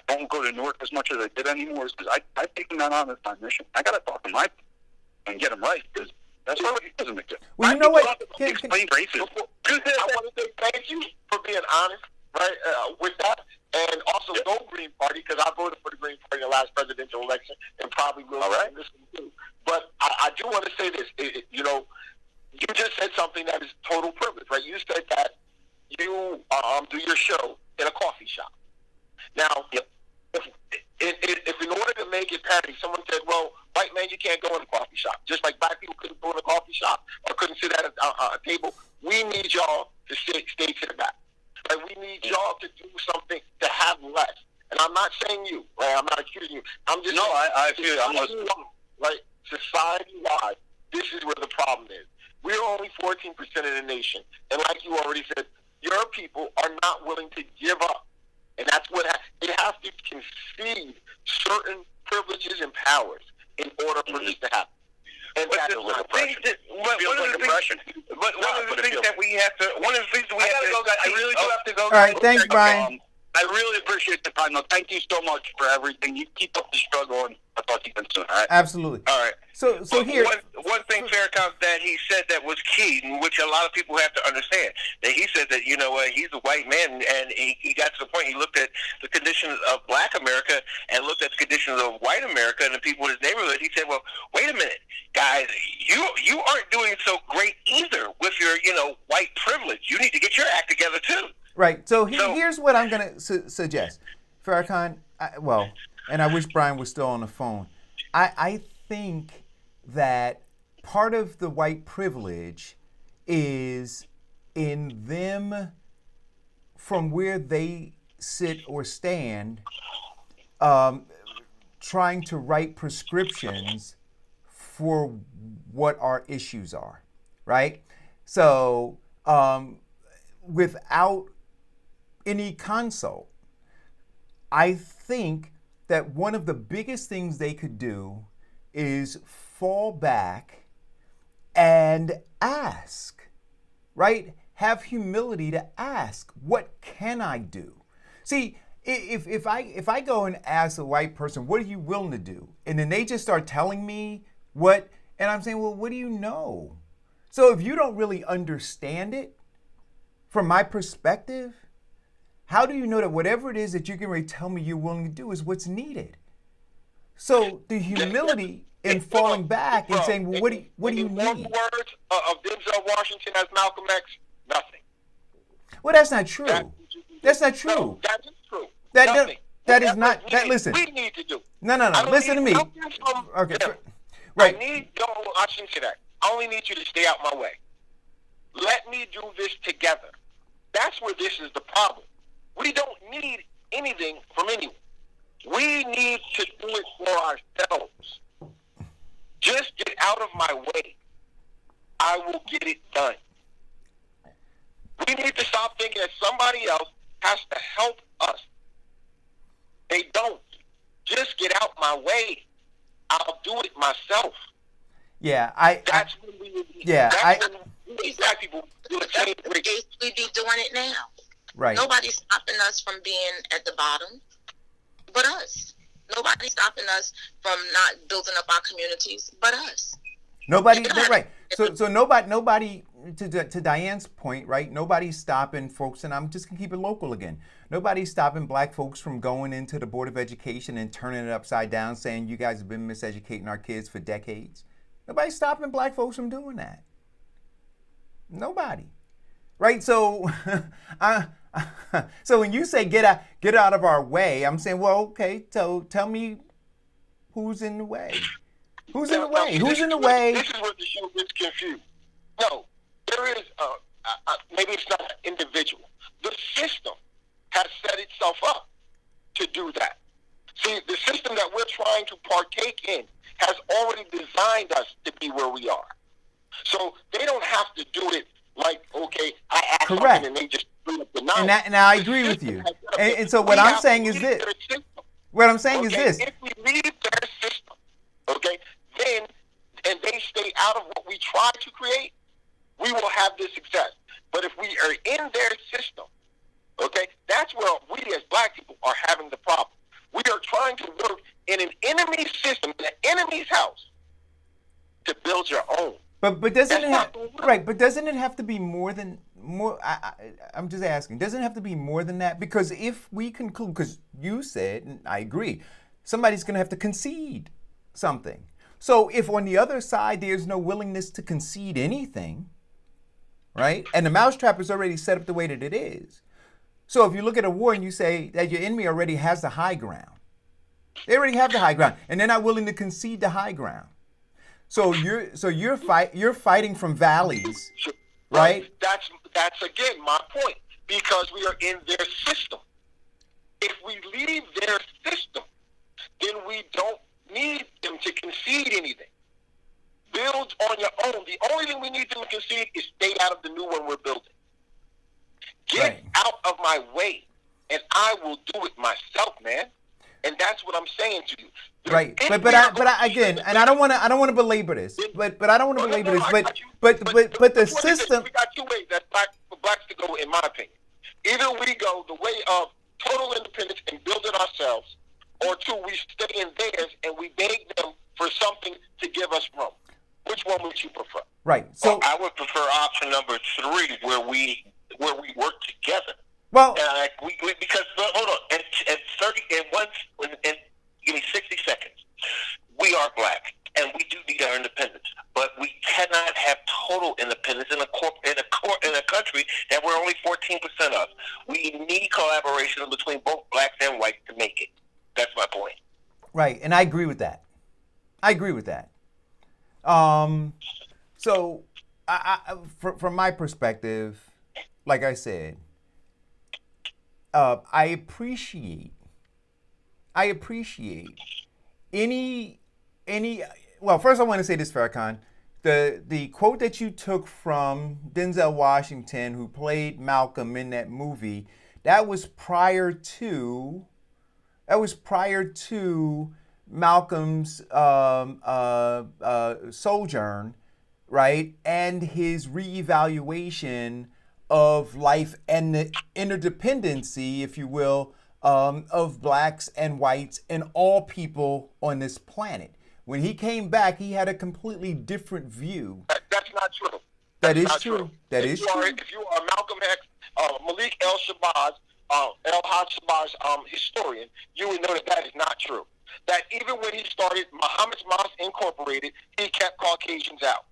don't go to Newark as much as I did anymore is because I've taken that on as my mission. I got to talk to my people and get them right, because that's what it doesn't make sense. Well, you know what? Explain racism. I want to say thank you for being honest, right, with that. And also, go Green Party, because I voted for the Green Party in the last presidential election and probably will in this one too. But I do want to say this. You just said something that is total privilege, right? You said that you do your show in a coffee shop. Now, if in order to make it parity, someone said, well, white man, you can't go in a coffee shop. Just like black people couldn't go in a coffee shop or couldn't sit at a table, we need y'all to stay to the back. Right? We need y'all to do something to have less. And I'm not saying you, right? I'm not accusing you. I'm just saying, I feel I'm listening. Right? Society-wide, this is where the problem is. We're only 14% of the nation. And like you already said, your people are not willing to give up. And that's what they have to concede certain privileges and powers in order for this to happen. And that's one of the things that we have to. One of the things that we have to. Go, guys. I really do have to go. All right, thanks, Brian. I really appreciate the time. No, thank you so much for everything. You keep up the struggle, and I'll talk to you soon. All right. Absolutely. All right. So here. One thing, Farrakhan, that he said that was key, which a lot of people have to understand. That he said that he's a white man, and he got to the point. He looked at the conditions of Black America and looked at the conditions of white America and the people in his neighborhood. He said, "Well, wait a minute, guys, you aren't doing so great either with your white privilege. You need to get your act together too." Right. So here's what I'm going to suggest. Farrakhan, and I wish Brian was still on the phone. I think that part of the white privilege is in them, from where they sit or stand, trying to write prescriptions for what our issues are, right? So without any consult, I think that one of the biggest things they could do is fall back and ask, right? Have humility to ask, what can I do? See, if I go and ask a white person, what are you willing to do? And then they just start telling me what, and I'm saying, well, what do you know? So if you don't really understand it, from my perspective, how do you know that whatever it is that you're going to tell me you're willing to do is what's needed? So the humility in falling back and saying, well, what do you need? Words of Denzel Washington as Malcolm X, nothing. Well, that's not true. That's not true. No, that is true. That's that is not that. Listen, we need to do. No. I don't Listen to need me. nothing from Okay, them. right. I need I shouldn't say that. I only need you to stay out my way. Let me do this together. That's where this is the problem. We don't need anything from anyone. We need to do it for ourselves. Just get out of my way. I will get it done. We need to stop thinking that somebody else has to help us. They don't. Just get out my way. I'll do it myself. Yeah, That's when we would be. Yeah, that's when we black people do the same thing. We be doing it now. Right. Nobody's stopping us from being at the bottom, but us. Nobody's stopping us from not building up our communities, but us. Nobody, right? So nobody. To Diane's point, right? Nobody's stopping folks, and I'm just gonna keep it local again. Nobody's stopping black folks from going into the Board of Education and turning it upside down, saying you guys have been miseducating our kids for decades. Nobody's stopping black folks from doing that. Nobody, right? So, so when you say get out of our way, I'm saying, well, okay. So tell me, who's in the way? Who's in the way? Who's in the way? This is where the show gets confused. No, there is maybe it's not an individual. The system has set itself up to do that. See, the system that we're trying to partake in has already designed us to be where we are. So they don't have to do it like, okay, I asked something and they just do it deny. And I agree with you. And so what I'm saying is this. What I'm saying is this. If we leave their system, okay, then, and they stay out of what we try to create, we will have this success. But if we are in their system, okay, that's where we as black people are having the problem. We are trying to work in an enemy system, in an enemy's house, to build your own. But doesn't it right? But doesn't it have to be more than more? I'm just asking. Doesn't it have to be more than that? Because if we conclude, because you said, and I agree, somebody's going to have to concede something. So if on the other side there's no willingness to concede anything, right? And the mousetrap is already set up the way that it is. So if you look at a war and you say that your enemy already has the high ground, they already have the high ground, and they're not willing to concede the high ground. So you're fighting from valleys, right? That's again my point, because we are in their system. If we leave their system, then we don't need them to concede anything. Build on your own. The only thing we need them to concede is stay out of the new one we're building. Get out of my way, and I will do it myself, man. And that's what I'm saying to you. Right, but I again, and I don't want to belabor this, but I don't want to belabor this, but the system. We got two ways for blacks to go, in my opinion. Either we go the way of total independence and build it ourselves, or two, we stay in theirs and we beg them for something to give us room. Which one would you prefer? Right. So I would prefer option number 3, where we work together. Well, because hold on, and give me 60 seconds. We are black, and we do need our independence, but we cannot have total independence in a country that we're only 14% of. We need collaboration between both blacks and whites to make it. That's my point. Right, and I agree with that. So, from my perspective, like I said, I appreciate any. Well, first I want to say this, Farrakhan. The quote that you took from Denzel Washington, who played Malcolm in that movie, that was prior to Malcolm's sojourn, right, and his reevaluation of life and the interdependency, if you will, of blacks and whites and all people on this planet. When he came back, he had a completely different view. That's not true. That is true. That is true. If you are Malcolm X, Malik El-Shabazz, El-Haj-Shabazz historian, you would know that is not true. That even when he started Muhammad's Mosque Incorporated, he kept Caucasians out.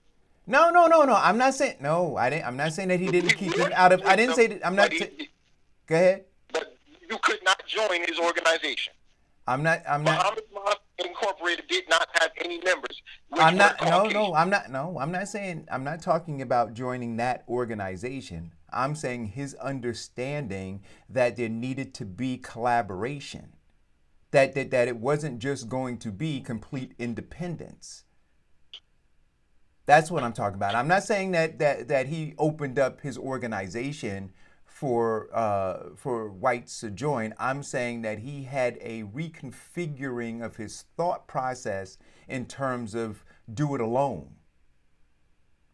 No. I'm not saying that he didn't keep them out of. I didn't say that. I'm not. Go ahead. But you could not join his organization. I'm not. Muhammad Mosque Incorporated did not have any members. I'm not. No. I'm not. No. I'm not saying. I'm not talking about joining that organization. I'm saying his understanding that there needed to be collaboration. That it wasn't just going to be complete independence. That's what I'm talking about. I'm not saying that he opened up his organization for whites to join. I'm saying that he had a reconfiguring of his thought process in terms of do it alone.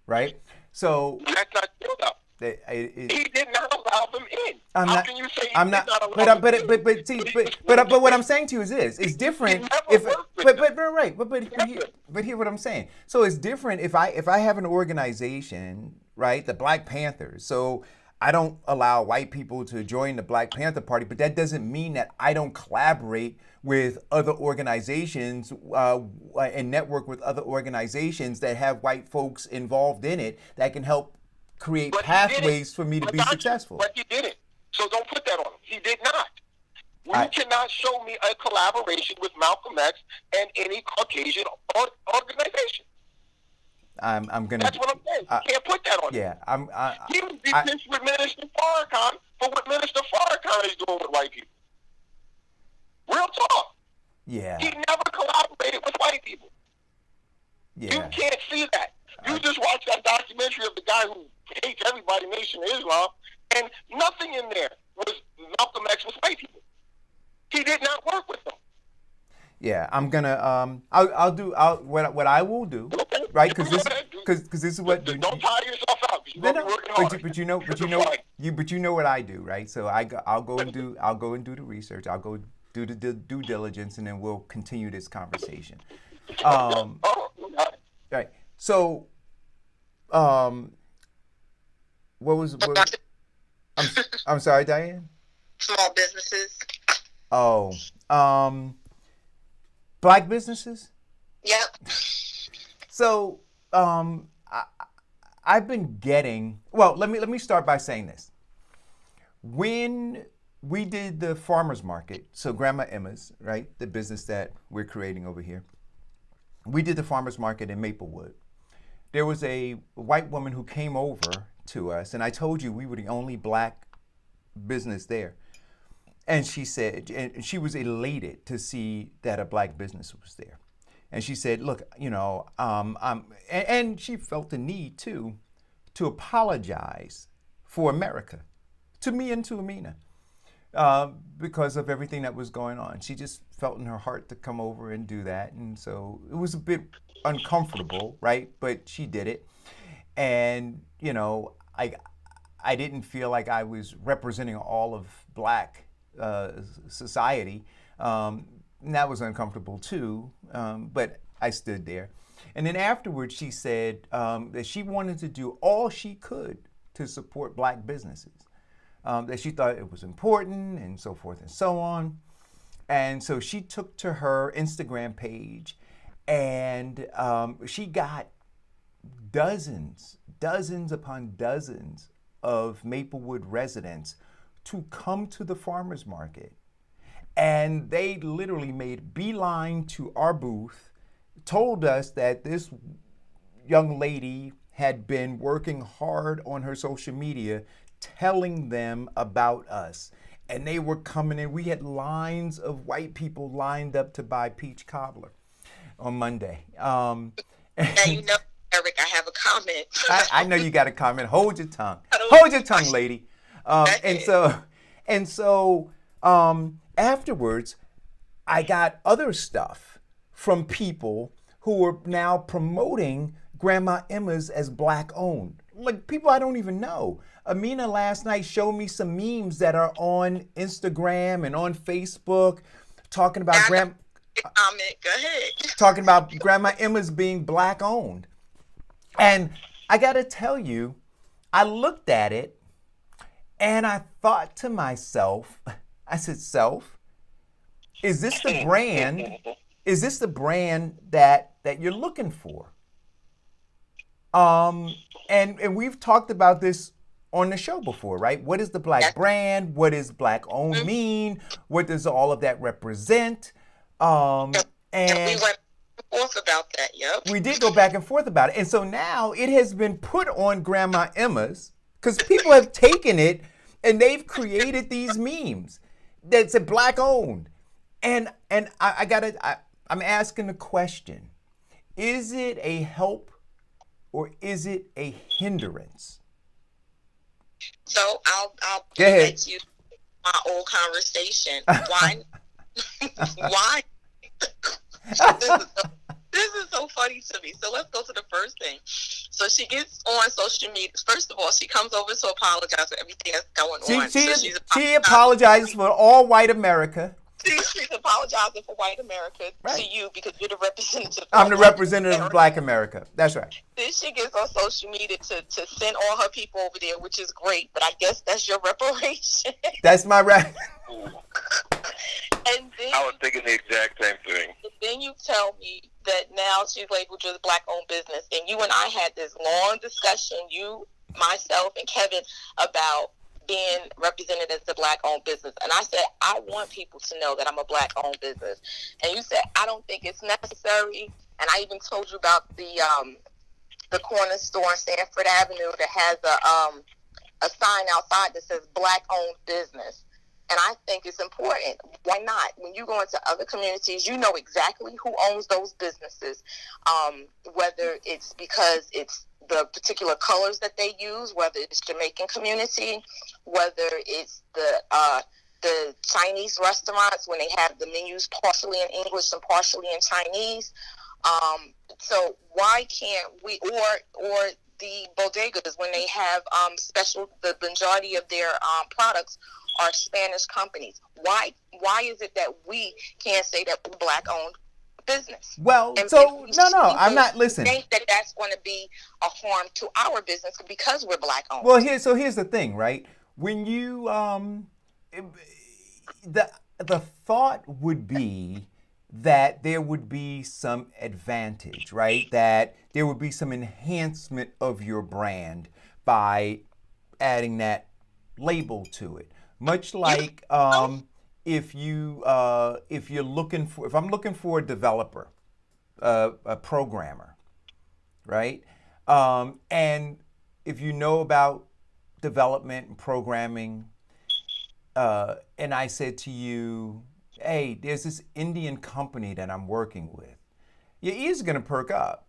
Right? So that's not true though. He did not allow them in. How can you say I'm not allow them in? But what I'm saying to you is this: it's different. But hear what I'm saying. So it's different if I have an organization, right, the Black Panthers. So I don't allow white people to join the Black Panther Party, but that doesn't mean that I don't collaborate with other organizations and network with other organizations that have white folks involved in it that can help create pathways for me to be successful. But he didn't. So don't put that on him. He did not. You cannot show me a collaboration with Malcolm X and any Caucasian organization. I'm gonna. That's what I'm saying. You can't put that on him. Yeah, He would be pissed with Minister Farrakhan for what Minister Farrakhan is doing with white people. Real talk. Yeah. He never collaborated with white people. Yeah. You can't see that. You just watch that documentary of the guy who hates everybody, Nation of Islam, and nothing in there was Malcolm X with white people. He did not work with them. Yeah, I'm gonna what I will do, right? Because this is what don't tire yourself out. But you know what I do, right? So I'll go and do the research. I'll go do the due diligence, and then we'll continue this conversation. Right. So, I'm sorry, Diane. Small businesses. Oh, Black businesses. Yep. So, I've been getting. Well, let me start by saying this. When we did the farmers market, so Grandma Emma's, right, the business that we're creating over here, we did the farmers market in Maplewood. There was a white woman who came over to us, and I told you we were the only Black business there. And she said, and she was elated to see that a Black business was there. And she said, look, and she felt the need to apologize for America, to me and to Amina, because of everything that was going on. She just felt in her heart to come over and do that. And so it was a bit uncomfortable, right? But she did it. And, I didn't feel like I was representing all of Black society. And that was uncomfortable too, but I stood there. And then afterwards, she said that she wanted to do all she could to support Black businesses, that she thought it was important and so forth and so on. And so she took to her Instagram page and she got dozens upon dozens of Maplewood residents to come to the farmers market. And they literally made beeline to our booth, told us that this young lady had been working hard on her social media, telling them about us. And they were coming in. We had lines of white people lined up to buy peach cobbler on Monday. And Eric, I have a comment. I know you got a comment. Hold your tongue. Hold your tongue, lady. And so afterwards, I got other stuff from people who were now promoting Grandma Emma's as Black owned. Like people I don't even know. Amina last night showed me some memes that are on Instagram and on Facebook talking about comment. Go ahead. Talking about Grandma Emma's being Black owned. And I got to tell you, I looked at it and I thought to myself, I said, self, is this the brand? Is this the brand that you're looking for? And we've talked about this on the show before, right? What is the black brand? What does black owned mean? What does all of that represent? And And we went forth about that. Yep. we did go back and forth about it. And so now it has been put on Grandma Emma's because people have taken it and they've created these memes that's a black owned. And I'm asking the question, is it a help or is it a hindrance? So I'll Go ahead. get you my old conversation. Why? Why? This is so funny to me. So let's go to the first thing. So she gets on social media. First of all, she comes over to apologize for everything that's going on. She apologizes for all white America. She's apologizing for white America to you because you're the representative. I'm the representative of black America. That's right. Then she gets on social media to send all her people over there, which is great. But I guess that's your reparation. That's my right. And then I was thinking the exact same thing. Then you tell me that now she's labeled you as a black-owned business, and you and I had this long discussion, you, myself, and Kevin, about being represented as a black-owned business. And I said, I want people to know that I'm a black-owned business. And you said, I don't think it's necessary. And I even told you about the corner store on Sanford Avenue that has a sign outside that says black-owned business. And I think it's important. Why not? When you go into other communities, you know exactly who owns those businesses, whether it's because it's the particular colors that they use, whether it's Jamaican community, whether it's the Chinese restaurants when they have the menus partially in English and partially in Chinese. So why can't we, or the bodegas when they have special, the majority of their products are Spanish companies. Why is it that we can't say that we're black-owned business? Well, and so no, I'm not listening. Think that that's going to be a harm to our business because we're black-owned. Well, here's the thing, right? When you the thought would be that there would be some advantage, right? That there would be some enhancement of your brand by adding that label to it. Much like if I'm looking for a developer, a programmer, right? And if you know about development and programming, and I said to you, hey, there's this Indian company that I'm working with, your ears are gonna perk up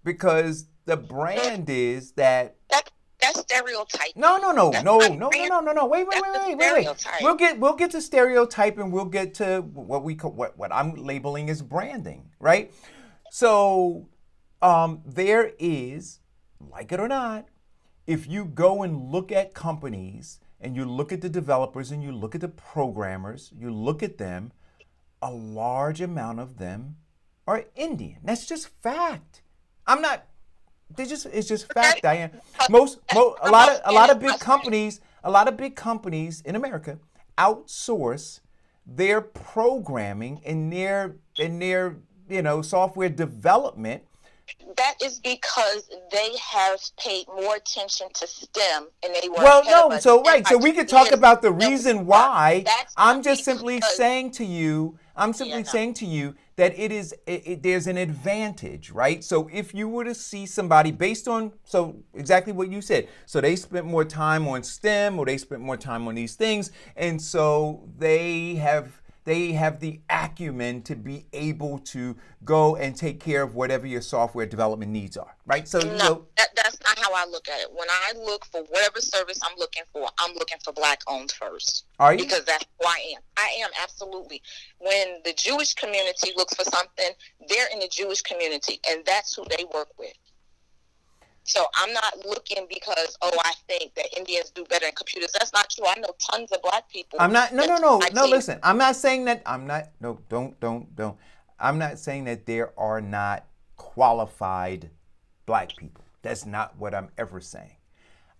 because the brand is that. That's stereotype. No. Wait. We'll get to stereotype and we'll get to what I'm labeling as branding, right? So there is, like it or not, if you go and look at companies and you look at the developers and you look at the programmers, you look at them, a large amount of them are Indian. That's just fact. It's just fact, Diane. A lot of big companies in America outsource their programming and their software development. That is because they have paid more attention to STEM and they were So we could talk about the reason why. I'm just simply saying to you that there's an advantage, right? So if you were to see somebody based on exactly what you said, so they spent more time on STEM or they spent more time on these things, and so they have the acumen to be able to go and take care of whatever your software development needs are, right? So that's not how I look at it. When I look for whatever service I'm looking for black-owned first. Are you? Because that's who I am. I am, absolutely. When the Jewish community looks for something, they're in the Jewish community, and that's who they work with. So I'm not looking because, I think that Indians do better in computers. That's not true. I know tons of black people. Listen, I'm not saying that, don't. I'm not saying that there are not qualified black people. That's not what I'm ever saying.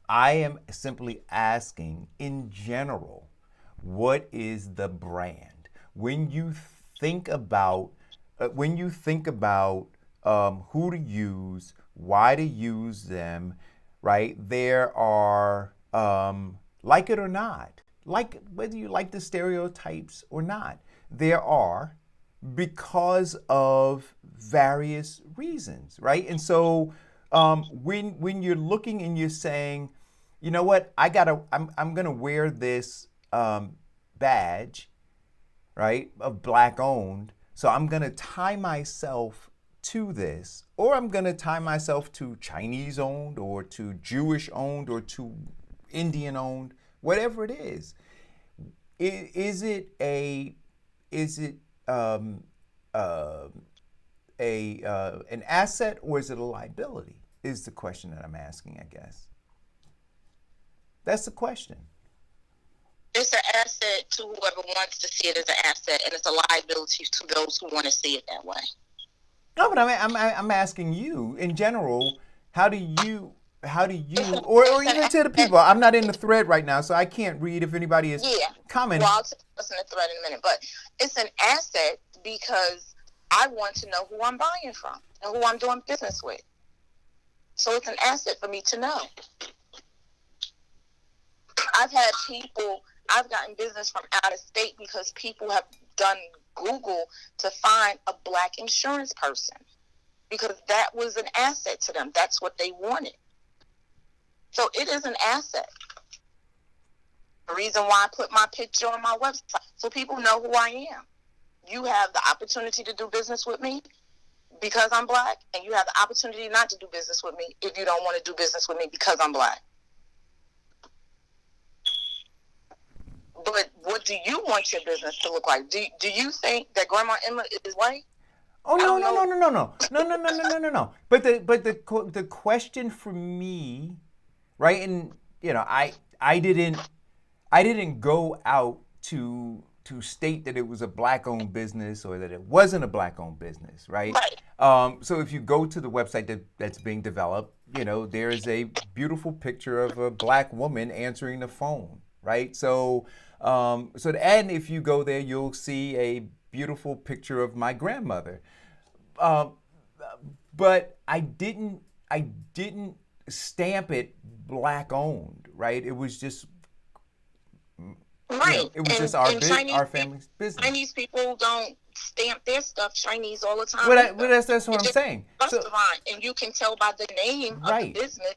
I am simply asking, in general, what is the brand? When you think about who to use, why to use them, right? There are like it or not, like whether you like the stereotypes or not, there are, because of various reasons, right? And so when you're looking and you're saying, you know what, I'm gonna wear this badge, right, of black owned, so I'm gonna tie myself to this, or I'm gonna tie myself to Chinese owned, or to Jewish owned, or to Indian owned, whatever it is. Is it an asset, or is it a liability? Is the question that I'm asking, I guess. That's the question. It's an asset to whoever wants to see it as an asset, and it's a liability to those who want to see it that way. No, but I'm asking you in general. How do you, or even to the people? I'm not in the thread right now, so I can't read if anybody is commenting. Well, I'll tell us in the thread in a minute, but it's an asset because I want to know who I'm buying from and who I'm doing business with. So it's an asset for me to know. I've gotten business from out of state because people have done Google to find a black insurance person because that was an asset to them. That's what they wanted. So it is an asset. The reason why I put my picture on my website, so people know who I am. You have the opportunity to do business with me because I'm black, and you have the opportunity not to do business with me if you don't want to do business with me because I'm black. But what do you want your business to look like? Do you think that Grandma Emma is white? Oh no. But the question for me, right? And you know, I didn't go out to state that it was a black-owned business or that it wasn't a black-owned business, right? So if you go to the website that's being developed, you know, there is a beautiful picture of a black woman answering the phone, right? So and if you go there, you'll see a beautiful picture of my grandmother. But I didn't stamp it black-owned, right? It was just. Right. You know, it was just our family's business. Chinese people don't stamp their stuff Chinese all the time. Well, that's what I'm saying. Restaurant, and you can tell by the name of the business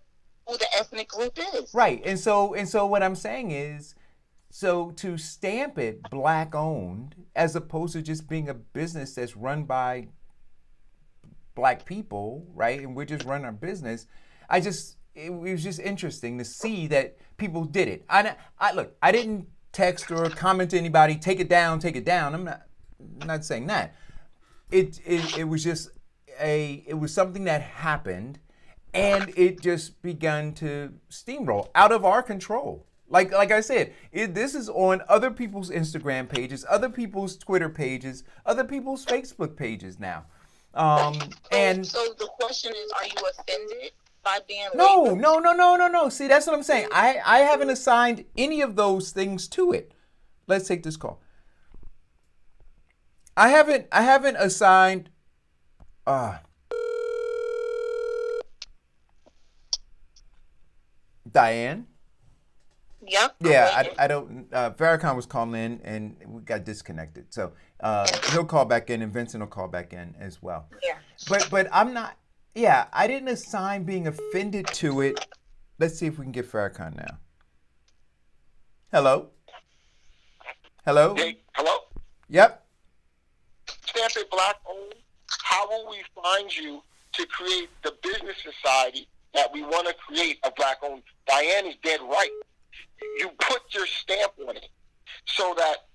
who the ethnic group is. Right. And so what I'm saying is, so to stamp it black owned as opposed to just being a business that's run by black people, right? And we're just running our business. It was just interesting to see that people did it. I look, I didn't text or comment to anybody, take it down. I'm not saying that. It was just it was something that happened, and it just began to steamroll out of our control. Like I said, this is on other people's Instagram pages, other people's Twitter pages, other people's Facebook pages now. And so the question is, are you offended by being No. See, that's what I'm saying. I haven't assigned any of those things to it. Let's take this call. I haven't assigned Diane? Yep. Yeah, I don't. Farrakhan was calling in and we got disconnected. So he'll call back in, and Vincent will call back in as well. Yeah. But I'm not. Yeah, I didn't assign being offended to it. Let's see if we can get Farrakhan now. Hello? Hey, hello? Yep. Stamp it black owned. How will we find you to create the business society that we want to create of black owned? Diane is dead right. You put your stamp on it so that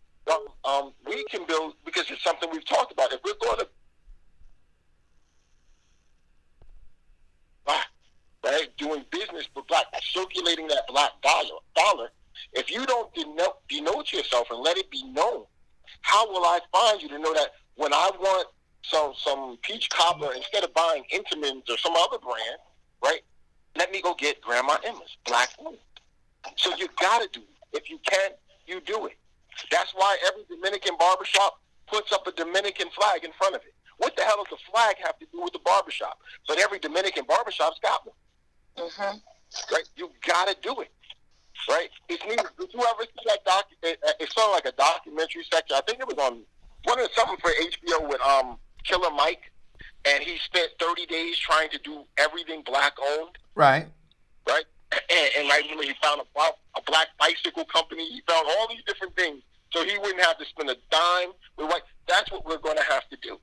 we can build, because it's something we've talked about. If we're going to right, doing business with black, circulating that black dollar, if you don't denote yourself and let it be known, how will I find you to know that when I want some peach cobbler, instead of buying Intamins or some other brand, right, let me go get Grandma Emma's black owned. So you got to do it. If you can, you do it. That's why every Dominican barbershop puts up a Dominican flag in front of it. What the hell does the flag have to do with the barbershop? But every Dominican barbershop's got one. Mm-hmm. Right? You got to do it. right? It's neat. Did you ever see that doc? It's sort of like a documentary section. I think it was on something for HBO with Killer Mike, and he spent 30 days trying to do everything black owned. Right. Right. And like, he found a black bicycle company. He found all these different things, so he wouldn't have to spend a dime. That's what we're going to have to do.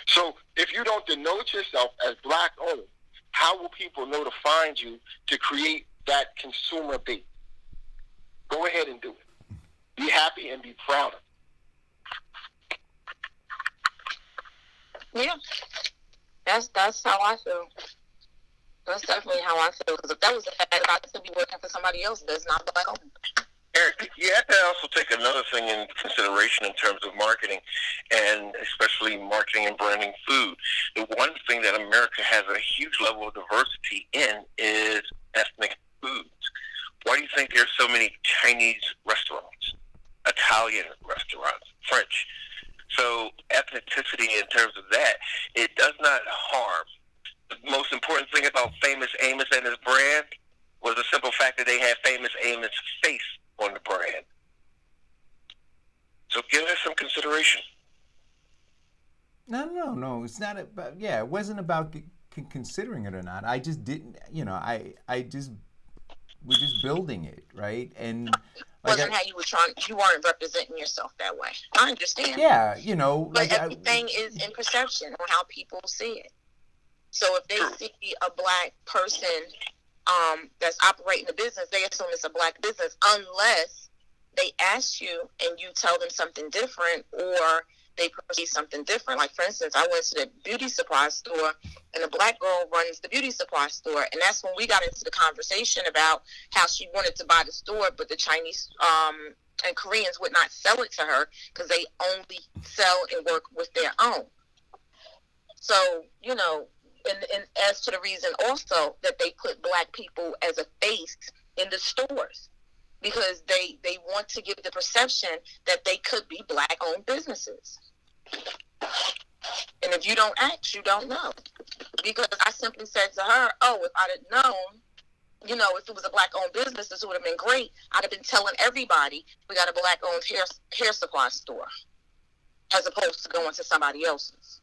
So if you don't denote yourself as black owned, how will people know to find you to create that consumer base? Go ahead and do it. Be happy and be proud of it. Yeah, that's how I feel. That's definitely how I feel. Because if that was the fact, I could be working for somebody else that's not black owned. Eric, you have to also take another thing in consideration in terms of marketing, and especially marketing and branding food. The one thing that America has a huge level of diversity in is ethnic foods. Why do you think there's so many Chinese restaurants, Italian restaurants, French? So ethnicity in terms of that, it does not harm. The most important thing about Famous Amos and his brand was the simple fact that they had Famous Amos' face on the brand. So give that some consideration. No. It's not about, it wasn't about considering it or not. I just didn't, we're just building it, right? And wasn't how you were you weren't representing yourself that way. I understand. Yeah, But everything is in perception on how people see it. So if they see a black person that's operating a business, they assume it's a black business unless they ask you and you tell them something different, or they perceive something different. Like, for instance, I went to the beauty supply store, and a black girl runs the beauty supply store, and that's when we got into the conversation about how she wanted to buy the store, but the Chinese and Koreans would not sell it to her because they only sell and work with their own. So, and as to the reason also that they put black people as a face in the stores, because they want to give the perception that they could be black-owned businesses. And if you don't ask, you don't know. Because I simply said to her, if I'd have known, if it was a black-owned business, this would have been great. I'd have been telling everybody we got a black-owned hair supply store, as opposed to going to somebody else's.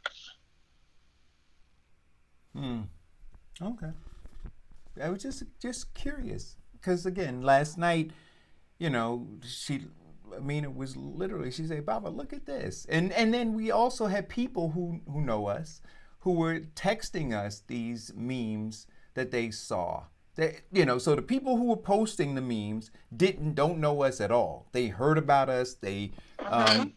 Okay. I was just curious, because again, last night, it was literally, she said, "Baba, look at this," and then we also had people who know us, who were texting us these memes that they saw. So the people who were posting the memes don't know us at all. They heard about us. They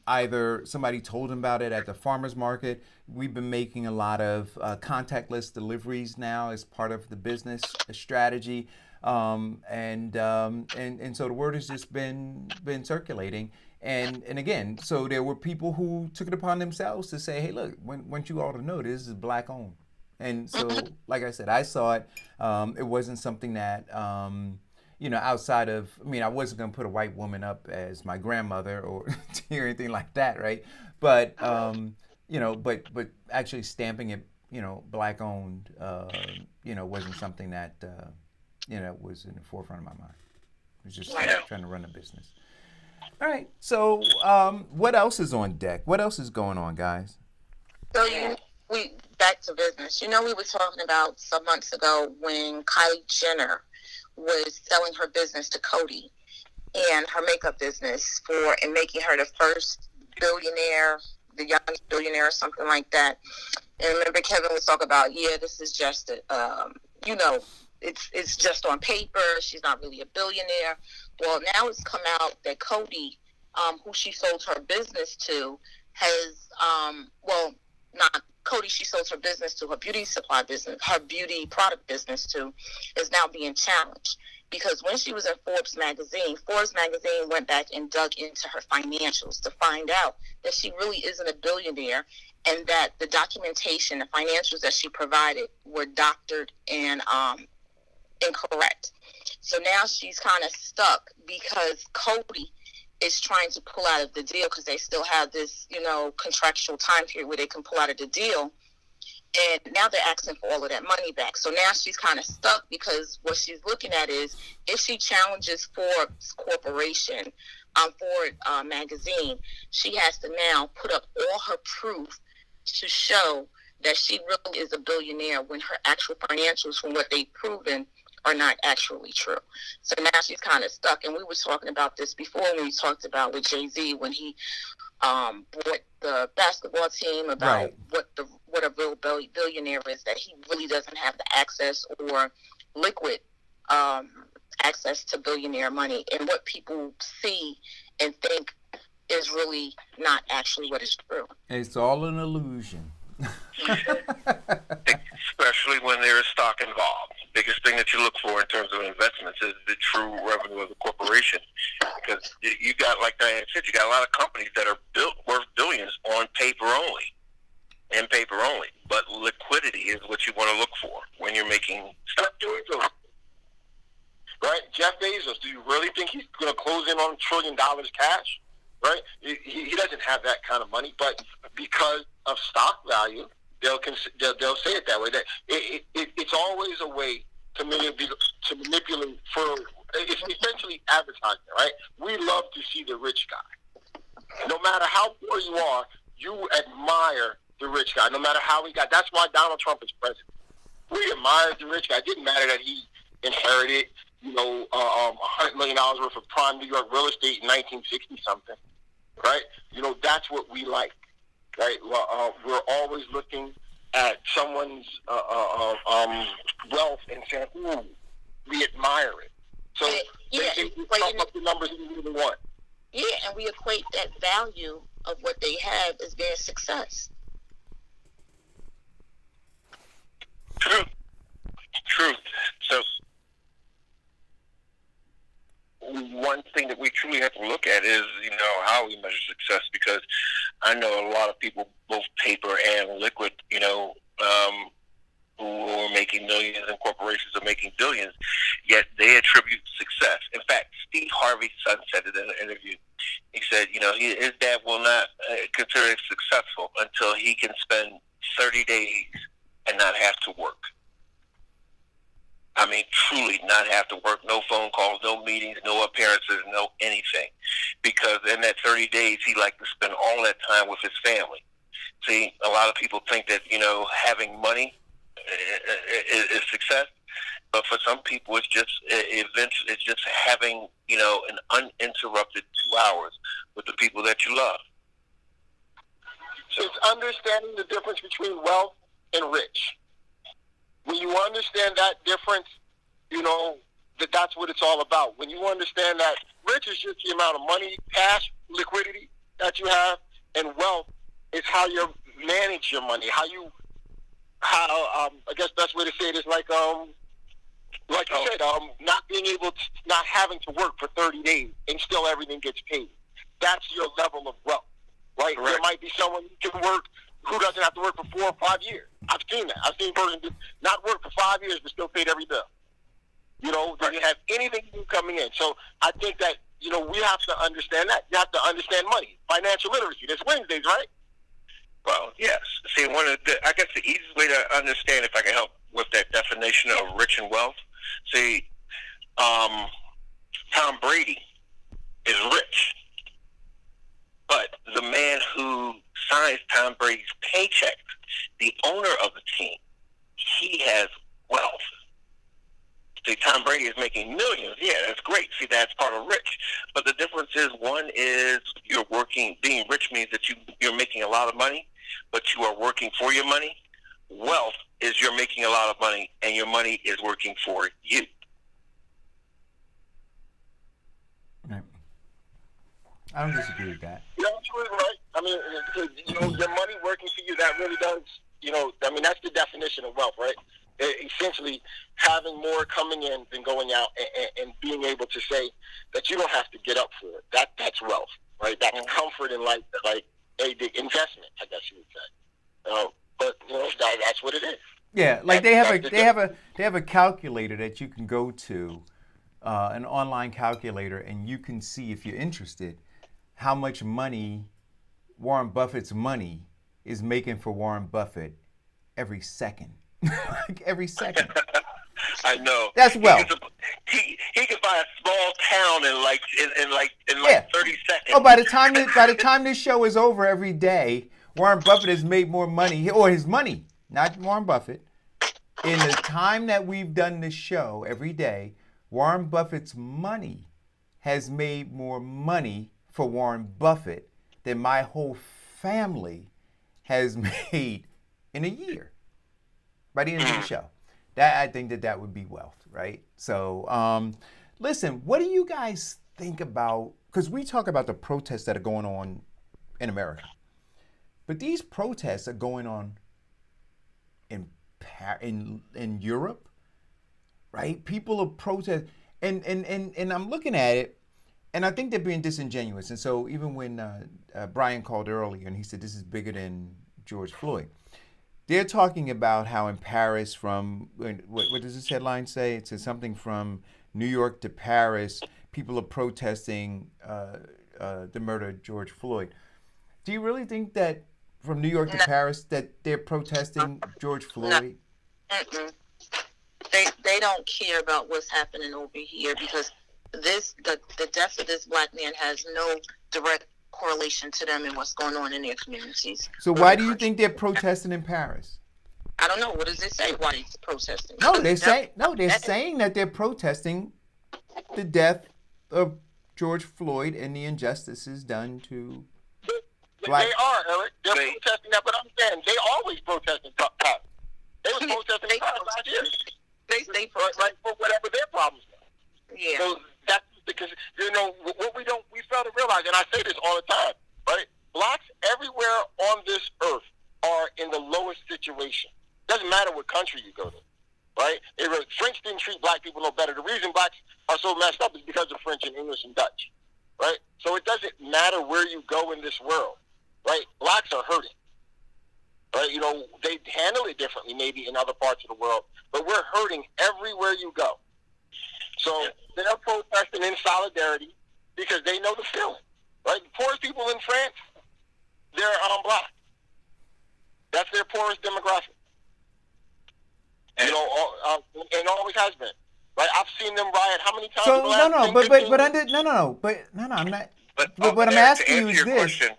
either somebody told them about it at the farmer's market. We've been making a lot of contactless deliveries now as part of the business strategy, and so the word has just been circulating. And again, so there were people who took it upon themselves to say, "Hey, look, want you all to know this is black owned." And so, like I said, I saw it. It wasn't something that, outside of, I wasn't going to put a white woman up as my grandmother or anything like that, right? But, but actually stamping it, black owned, wasn't something that, was in the forefront of my mind. It was just trying to run a business. All right. So what else is on deck? What else is going on, guys? So we back to business. We were talking about some months ago when Kylie Jenner was selling her business to Coty and her makeup business and making her the first billionaire, the youngest billionaire or something like that. And remember Kevin was talking about, this is just, it's just on paper. She's not really a billionaire. Well, now it's come out that Coty, who she sold her business to, has, not Coty, she sold her business to, her beauty supply business, her beauty product business to, is now being challenged. Because when she was in Forbes magazine went back and dug into her financials to find out that she really isn't a billionaire, and that the documentation, the financials that she provided were doctored and incorrect. So now she's kind of stuck because Coty is trying to pull out of the deal because they still have this, contractual time period where they can pull out of the deal. And now they're asking for all of that money back. So now she's kind of stuck, because what she's looking at is, if she challenges Forbes Corporation, Ford magazine, she has to now put up all her proof to show that she really is a billionaire, when her actual financials, from what they've proven, are not actually true. So now she's kind of stuck. And we were talking about this before, when we talked about with Jay-Z, when he bought the basketball team, about what a real billionaire is, that he really doesn't have the access or liquid access to billionaire money, and what people see and think is really not actually what is true. It's all an illusion. Especially when there is stock involved. Biggest thing that you look for in terms of investments is the true revenue of the corporation, because you got, like Diane said, you got a lot of companies that are built worth billions on paper only, but liquidity is what you want to look for when you're making. Stop doing so. Right? Jeff Bezos, do you really think he's going to close in on $1 trillion cash? Right? He doesn't have that kind of money, but because of stock value, they'll say it that way. That it's always a way to manipulate for. It's essentially advertising, right? We love to see the rich guy. No matter how poor you are, you admire the rich guy. No matter how he got. That's why Donald Trump is president. We admire the rich guy. It didn't matter that he inherited, $100 million worth of prime New York real estate in 1960 something. Right? That's what we like. Right? We're always looking at someone's wealth and saying, "Ooh, we admire it." So they pump up the numbers that we really want. Yeah, and we equate that value of what they have as their success. True. So one thing that we truly have to look at is, how we measure success, because I know a lot of people, both paper and liquid, who are making millions and corporations are making billions, yet they attribute success. In fact, Steve Harvey's son said it in an interview. He said, his dad will not consider it successful until he can spend 30 days and not have to work. I mean, truly not have to work, no phone calls, no meetings, no appearances, no anything. Because in that 30 days, he liked to spend all that time with his family. See, a lot of people think that, having money is success. But for some people, it's just having, an uninterrupted 2 hours with the people that you love. So it's understanding the difference between wealth and rich. When you understand that difference, that's what it's all about. When you understand that rich is just the amount of money, cash, liquidity that you have, and wealth is how you manage your money. I guess best way to say it is like you said, not having to work for 30 days and still everything gets paid. That's your level of wealth, right? Correct. There might be someone who can work who doesn't have to work for 4 or 5 years. I've seen that. I've seen a person not work for 5 years but still paid every bill. They didn't have anything new coming in. So I think that, we have to understand that. You have to understand money, financial literacy. This Wednesdays, right? Well, yes. See, I guess the easiest way to understand, if I can help with that definition of rich and wealth, see, Tom Brady is rich, but the man who signs Tom Brady's paycheck, the owner of the team, he has wealth. See, Tom Brady is making millions. Yeah, that's great. See, that's part of rich. But the difference is, one is you're working. Being rich means that you're making a lot of money, but you are working for your money. Wealth is you're making a lot of money, and your money is working for you. Right. I don't disagree with that. You're absolutely right. I mean, your money working for you, that really does, that's the definition of wealth, right? Essentially, having more coming in than going out, and being able to say that you don't have to get up for it. That's wealth, right? That's comfort in life, like the investment, I guess you would say. But that's what it is. Yeah, like they have a calculator that you can go to, an online calculator, and you can see, if you're interested, how much money Warren Buffett's money is making for Warren Buffett every second. Like every second. I know. That's wealth. He could buy a small town in like Yeah. 30 seconds. Oh, by the time this show is over every day, Warren Buffett has made more money, or his money, not Warren Buffett. In the time that we've done this show every day, Warren Buffett's money has made more money for Warren Buffett than my whole family has made in a year by the end of the show. That I think that would be wealth, right? So, listen, what do you guys think about, because we talk about the protests that are going on in America, but these protests are going on in Europe, right? People are protesting, and I'm looking at it, and I think they're being disingenuous. And so even when Brian called earlier and he said this is bigger than George Floyd, they're talking about how in Paris, from what does this headline say? It says something from New York to Paris, people are protesting the murder of George Floyd. Do you really think that from New York to Paris that they're protesting George Floyd? No. They don't care about what's happening over here, because the death of this black man has no direct correlation to them and what's going on in their communities. So why do you think they're protesting in Paris? I don't know. What does it say? Why they're protesting? No, they're saying that they're protesting the death of George Floyd and the injustices done to black. They are, Eric. They're protesting that, but I'm saying they always protesting cops. They was protesting cops last year. They like for whatever their problems are. Yeah. So that's because what we fail to realize, and I say this all the time, right? Blacks everywhere on this earth are in the lowest situation. Doesn't matter what country you go to, right? French didn't treat black people no better. The reason blacks are so messed up is because of French and English and Dutch, right? So it doesn't matter where you go in this world, right? Blacks are hurting, right? They handle it differently maybe in other parts of the world, but we're hurting everywhere you go. So they're protesting in solidarity because they know the feeling, right? The poorest people in France, they're black. That's their poorest demographic. And always has been. Right? I've seen them riot how many times? So I'm not. But what I'm asking you is this. Question,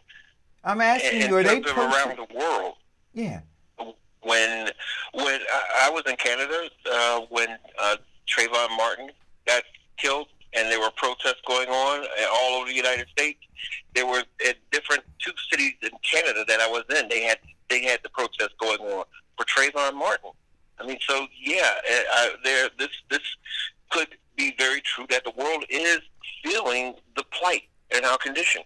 I'm asking you, are they around the world? Yeah. When I was in Canada, when Trayvon Martin got killed, and there were protests going on all over the United States, there were at different 2 cities in Canada that I was in. They had the protests going on for Trayvon Martin. I mean, so yeah, this could be very true that the world is feeling the plight in our condition,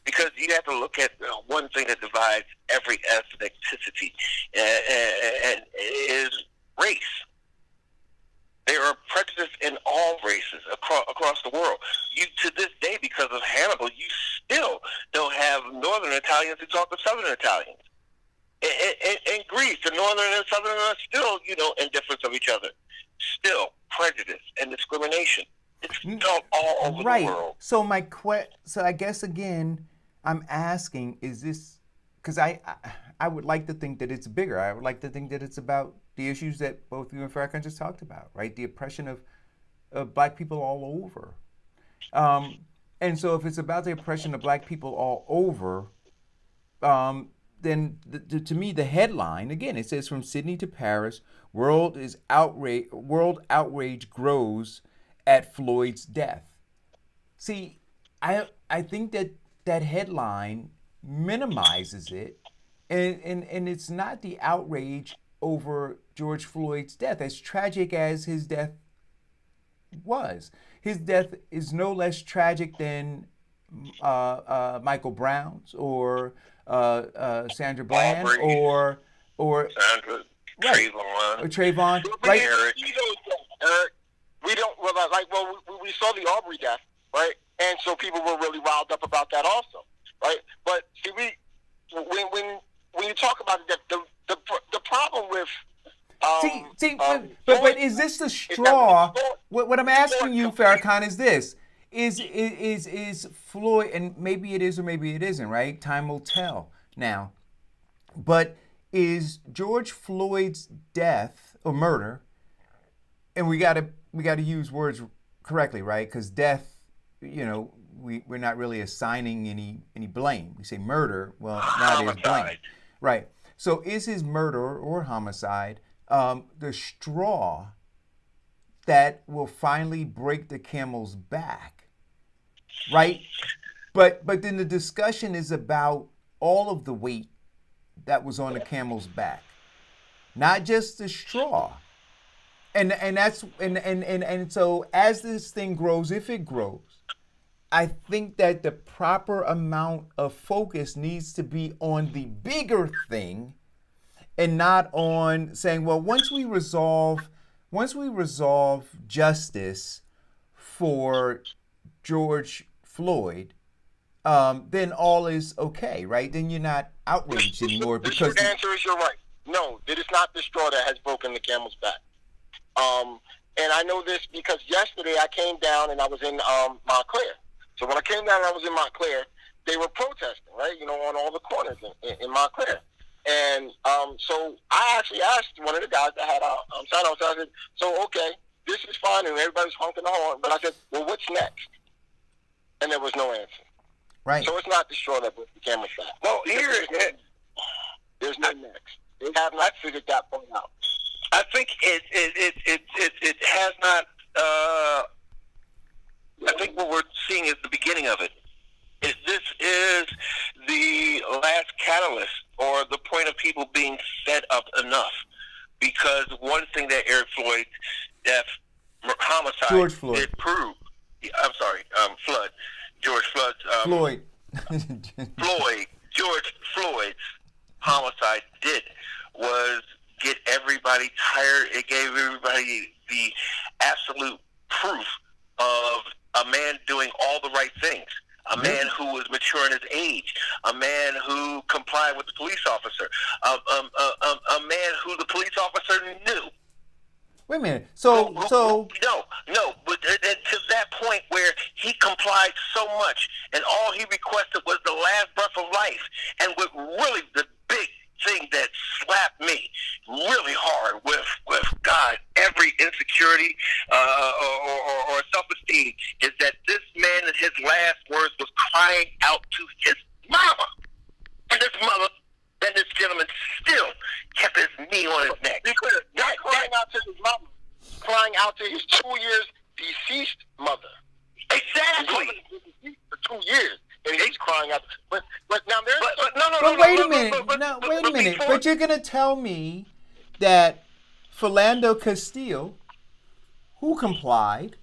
because you have to look at one thing that divides every ethnicity and is race. There are prejudice in all races across the world. To this day, because of Hannibal, you still don't have Northern Italians who talk to Southern Italians. In Greece, the Northern and Southern are still, indifferent of each other. Still prejudice and discrimination. It's still all over the world. So I guess again, I'm asking: is this because I would like to think that it's bigger. I would like to think that it's about the issues that both you and Farrakhan just talked about, right? The oppression of black people all over. And so if it's about the oppression of black people all over, then to me, the headline, again, it says from Sydney to Paris, world outrage grows at Floyd's death. See, I think that headline minimizes it, and it's not the outrage over George Floyd's death. As tragic as his death was, his death is no less tragic than Michael Brown's or Sandra Bland or Sandra, right. Trayvon, right? Eric. We don't we saw the Aubrey death, right? And so people were really riled up about that also, right? But see, when you talk about it, the problem with but is this the straw? What I'm asking you, Farrakhan, is this: is Floyd, and maybe it is or maybe it isn't, right? Time will tell now. But is George Floyd's death or murder, and we gotta use words correctly, right? Because death, we're not really assigning any blame. We say murder, well, that is blame, right? So is his murder or homicide the straw that will finally break the camel's back, right? But then the discussion is about all of the weight that was on the camel's back, not just the straw. And so as this thing grows, if it grows, I think that the proper amount of focus needs to be on the bigger thing and not on saying, well, once we resolve justice for George Floyd, then all is okay, right? Then you're not outraged anymore. The because short answer is you're right. No, it is not the straw that has broken the camel's back. And I know this because yesterday I came down and I was in Montclair. So when I came down and I was in Montclair, they were protesting, right? On all the corners in Montclair. And so I actually asked one of the guys that had a sign on. So I said, so, okay, this is fine, and everybody's honking the horn. But I said, well, what's next? And there was no answer. Right. So it's not the straw that broke the camel's back. Well, there's no next. They have not figured that point out. I think it has not. I think what we're seeing is the beginning of it. This is the last catalyst or the point of people being fed up enough. Because one thing that Eric Floyd's death, homicide, George Floyd. did prove. I'm sorry, Flood. George Floyd's Floyd. George Floyd's homicide did was get everybody tired. It gave everybody the absolute proof of a man doing all the right things. A man who was mature in his age, a man who complied with the police officer, a man who the police officer knew. Wait a minute. So No, but to that point where he complied so much, and all he requested was the last breath of life, and with really the big thing that slapped me really hard with God, every insecurity or self-esteem is that this man in his last words was crying out to his mama, and this mother, and this gentleman still kept his knee on his neck. Not crying out to his mama, crying out to his 2 years deceased mother. Exactly. His mother was deceased for 2 years. And he's crying out. But now there's... But wait a minute. Wait a minute. But you're going to tell me that Philando Castile, who complied,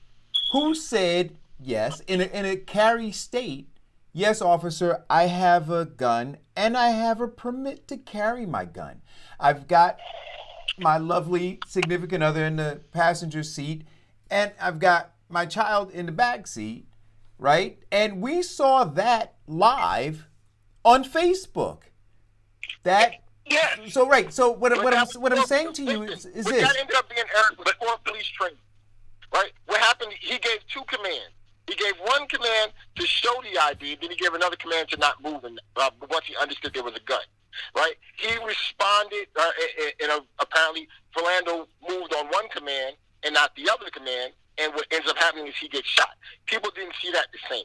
who said, yes, in a carry state, yes, officer, I have a gun and I have a permit to carry my gun. I've got my lovely significant other in the passenger seat and I've got my child in the back seat. Right? And we saw that live on Facebook. That So right. So what I'm saying to you is this. That ended up being Eric before police training. Right? What happened, he gave two commands. He gave one command to show the ID, then he gave another command to not move once he understood there was a gun. Right? He responded, and apparently Philando moved on one command and not the other command. And what ends up happening is he gets shot. People didn't see that the same.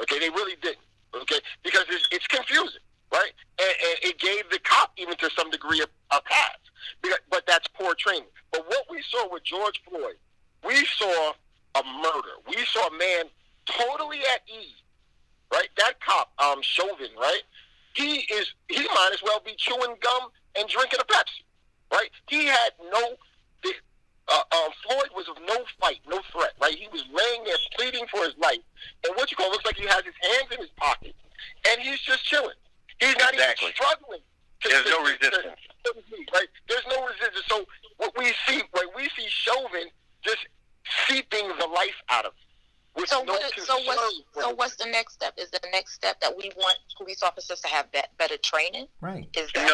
Okay, they really didn't. Okay, because it's confusing, right? And it gave the cop, even to some degree, a pass. But that's poor training. But what we saw with George Floyd, we saw a murder. We saw a man totally at ease, right? That cop, Chauvin, right? He might as well be chewing gum and drinking a Pepsi, right? He had no. Floyd was of no fight, no threat, right? He was laying there pleading for his life. And looks like he has his hands in his pocket. And he's just chilling. He's not even struggling. There's no resistance. Right? There's no resistance. So what we see Chauvin just seeping the life out of him. So what's the next step? Is the next step that we want police officers to have better training? Right. Is that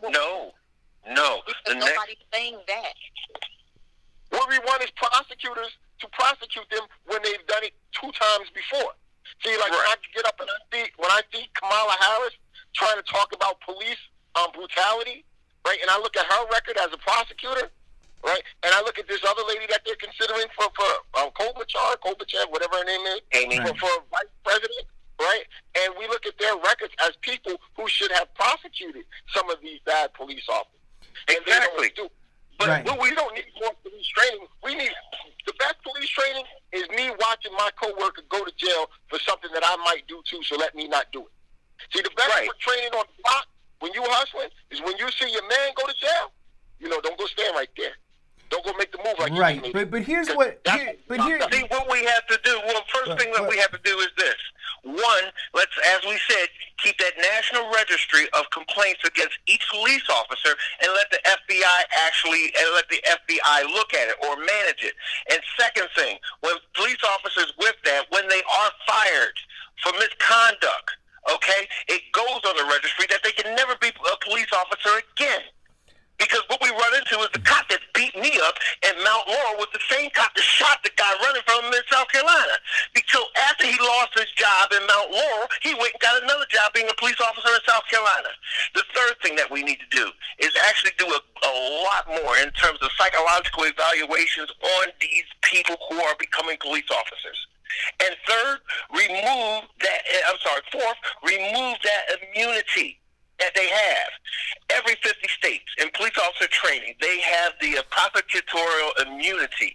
No. Because nobody's saying that. What we want is prosecutors to prosecute them when they've done it 2 times before. See, when I get up and when I see Kamala Harris trying to talk about police brutality, right? And I look at her record as a prosecutor, right? And I look at this other lady that they're considering for Klobuchar, whatever her name is, Amy. for vice president, right? And we look at their records as people who should have prosecuted some of these bad police officers. And Exactly. they don't do. But Right. we don't need more police training. We need the best police training is me watching my coworker go to jail for something that I might do too, so let me not do it. See, the best Right. training on the block when you hustling is when you see your man go to jail. Don't go stand right there. Don't go make the move like Right, you made. but here's what. See, what we have to do, first thing that we have to do is this. One, let's, as we said, keep that national registry of complaints against each police officer and let the FBI look at it or manage it. And second thing, when police officers with that, when they are fired for misconduct, okay, it goes on the registry that they can never be a police officer again. Because what we run into is the cop that beat me up in Mount Laurel was the same cop that shot the guy running from him in South Carolina. Because after he lost his job in Mount Laurel, he went and got another job being a police officer in South Carolina. The third thing that we need to do is actually do a lot more in terms of psychological evaluations on these people who are becoming police officers. And fourth, remove that immunity that they have. Every 50 states in police officer training, they have the prosecutorial immunity.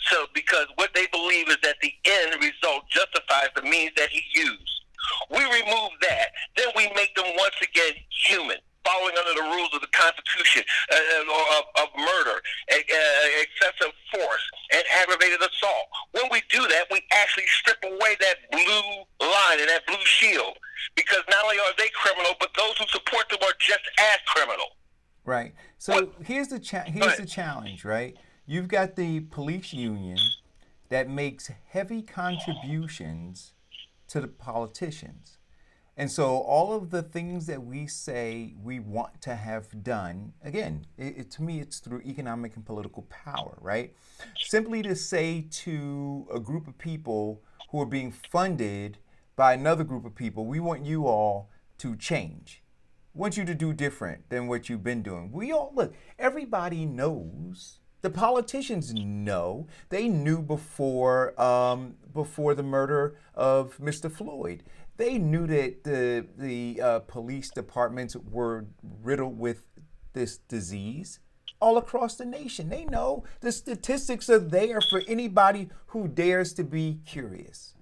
So, because what they believe is that the end result justifies the means that he used. We remove that, then we make them once again human, following under the rules of the Constitution of murder, excessive force, and aggravated assault. When we do that, we actually strip away that blue line and that blue shield, because not only are they criminal, but those who support them are just as criminal. Right. So here's the challenge, right? You've got the police union that makes heavy contributions to the politicians. And so all of the things that we say we want to have done, again, to me, it's through economic and political power, right? Simply to say to a group of people who are being funded by another group of people, we want you all to change. We want you to do different than what you've been doing. Look, everybody knows. The politicians know. They knew before the murder of Mr. Floyd. They knew that the police departments were riddled with this disease all across the nation. They know. The statistics are there for anybody who dares to be curious.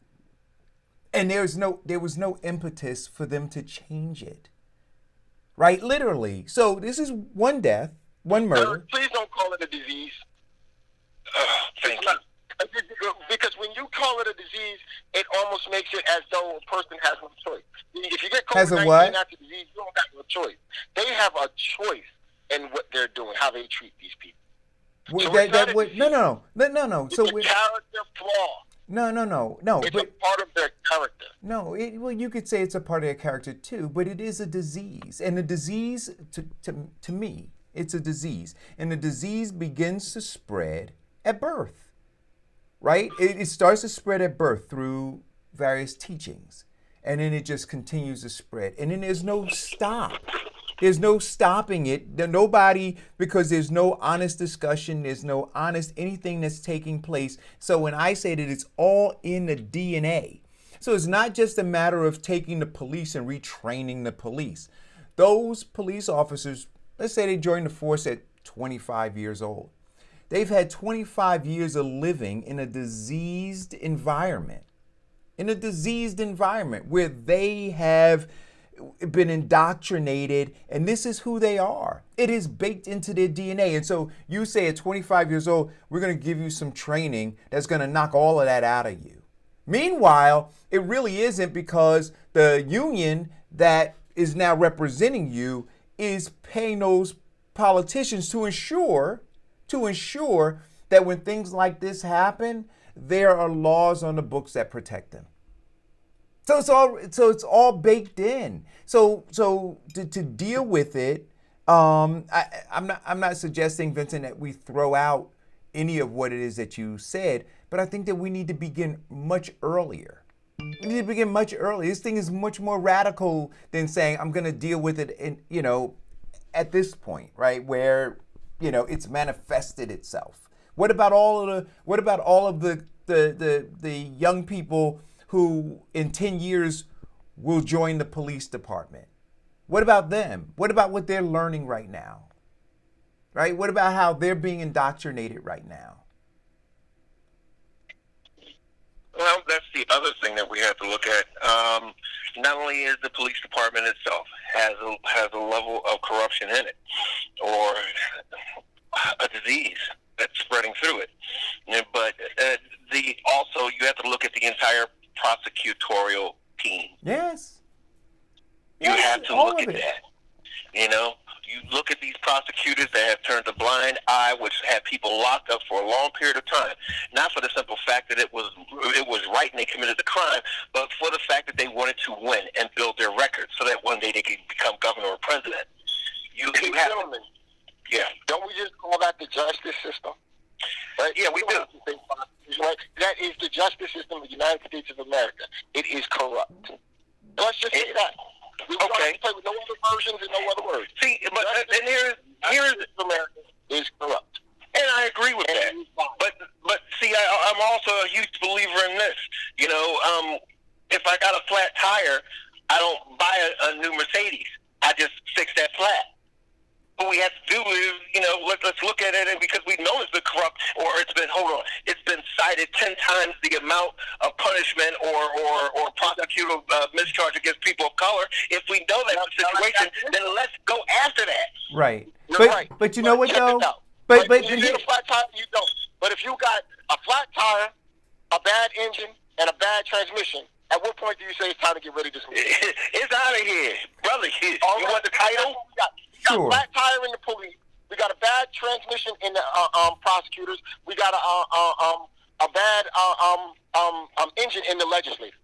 And there was no impetus for them to change it. Right? Literally. So this is one death, one murder. Please don't call it a disease. Thank you. Because when you call it a disease, it almost makes it as though a person has no choice. If you get Has a COVID-19 what? not the disease, you don't have no choice. They have a choice in what they're doing, how they treat these people. So No. it's So a character flaw. No. It's a part of their character. No, well, you could say it's a part of their character too, but it is a disease. And the disease, to me, it's a disease. And the disease begins to spread at birth, right? It starts to spread at birth through various teachings. And then it just continues to spread. And then there's no stop. There's no stopping it. Nobody, because there's no honest discussion. There's no honest anything that's taking place. So when I say that it's all in the DNA. So it's not just a matter of taking the police and retraining the police. Those police officers, let's say they joined the force at 25 years old. They've had 25 years of living in a diseased environment. In a diseased environment where they have been indoctrinated, and this is who they are. It is baked into their DNA. And so you say at 25 years old, we're going to give you some training that's going to knock all of that out of you. Meanwhile, it really isn't, because the union that is now representing you is paying those politicians to ensure that when things like this happen, there are laws on the books that protect them. So it's all baked in. So to deal with it, I'm not suggesting, Vincent, that we throw out any of what it is that you said, but I think that we need to begin much earlier. We need to begin much earlier. This thing is much more radical than saying I'm going to deal with it at this point, right, where it's manifested itself? What about all of the young people who in 10 years will join the police department? What about them? What about what they're learning right now? Right? What about how they're being indoctrinated right now? Well, that's the other thing that we have to look at. Not only is the police department itself has a level of corruption in it, or a disease that's spreading through it, but also you have to look at the entire prosecutorial team. Yes. You have to look at that. You look at these prosecutors that have turned a blind eye, which have people locked up for a long period of time, not for the simple fact that it was right and they committed the crime, but for the fact that they wanted to win and build their record so that one day they could become governor or president. Gentlemen, yeah. Don't we just call that the justice system? Right? Yeah, we do. Right? That is the justice system of the United States of America. It is corrupt. Let's just say that. We don't have to play with no other versions and no other words. See, but here's America is corrupt. And I agree with that. But see, I'm also a huge believer in this. If I got a flat tire, I don't buy a new Mercedes. I just fix that flat. What we have to do is, let's look at it, and because we know it's been corrupt, or it's been cited 10 times the amount of punishment or prosecutorial mischarge against people of color. If we know that's the situation, then let's go after that. Right. Right. But you know what though? But you get a flat tire, you don't. But if you got a flat tire, a bad engine, and a bad transmission, at what point do you say it's time to get rid of this movie? It's out of here, brother. You want the title? We got a flat tire in the police. We got a bad transmission in the prosecutors. We got a bad engine in the legislature.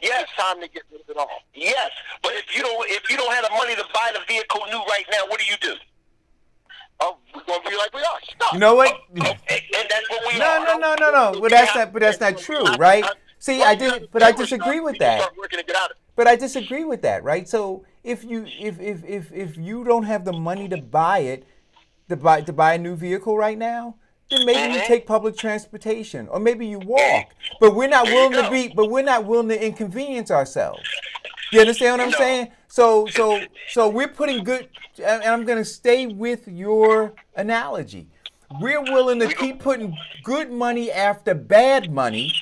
Yes, it's time to get rid of it all. Yes, but if you don't have the money to buy the vehicle new right now, what do? Oh, we're gonna be like we are. Stop. You know what? And that's what we are. No. Well, that's not true, right? See, I disagree with that. But I disagree with that, right? So if you don't have the money to buy it, to buy a new vehicle right now, then maybe you take public transportation, or maybe you walk. But we're not willing to inconvenience ourselves. You understand what I'm saying? So we're putting good, and I'm going to stay with your analogy. We're willing to keep putting good money after bad money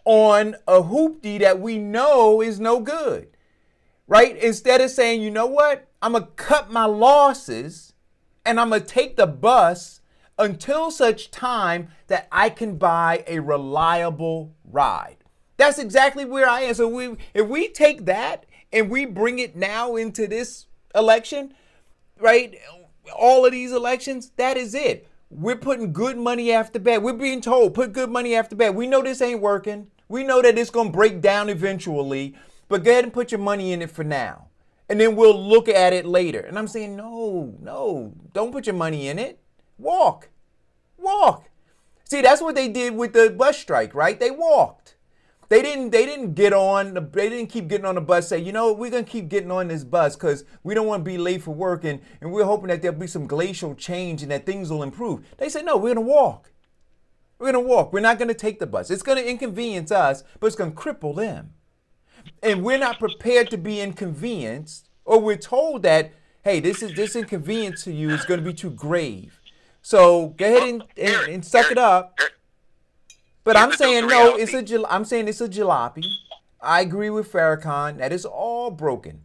on a hoopty that we know is no good, right? Instead of saying, you know what, I'm going to cut my losses and I'm going to take the bus until such time that I can buy a reliable ride. That's exactly where I am. So if we take that and we bring it now into this election, right? All of these elections, that is it. We're putting good money after bad. We're being told, put good money after bad. We know this ain't working. We know that it's going to break down eventually, but go ahead and put your money in it for now. And then we'll look at it later. And I'm saying, no, don't put your money in it. Walk. See, that's what they did with the bus strike, right? They walked. They didn't keep getting on the bus, say, you know, we're going to keep getting on this bus because we don't want to be late for work and we're hoping that there'll be some glacial change and that things will improve. They said, no, we're going to walk. We're going to walk. We're not going to take the bus. It's going to inconvenience us, but it's going to cripple them. And we're not prepared to be inconvenienced, or we're told that, hey, this inconvenience to you is going to be too grave. So go ahead and suck it up. But I'm saying no. I'm saying it's a jalopy. I agree with Farrakhan that it's all broken,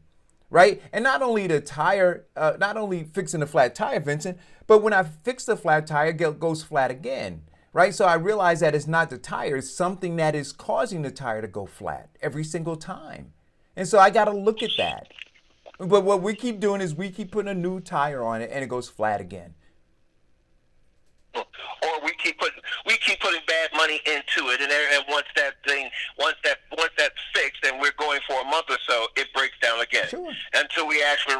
right? And not only the tire, not only fixing the flat tire, Vincent, but when I fix the flat tire, it goes flat again, right? So I realize that it's not the tire; it's something that is causing the tire to go flat every single time. And so I got to look at that. But what we keep doing is we keep putting a new tire on it, and it goes flat again. Or we keep putting bad money into it, and once that's fixed, and we're going for a month or so, it breaks down again. Sure. Until we actually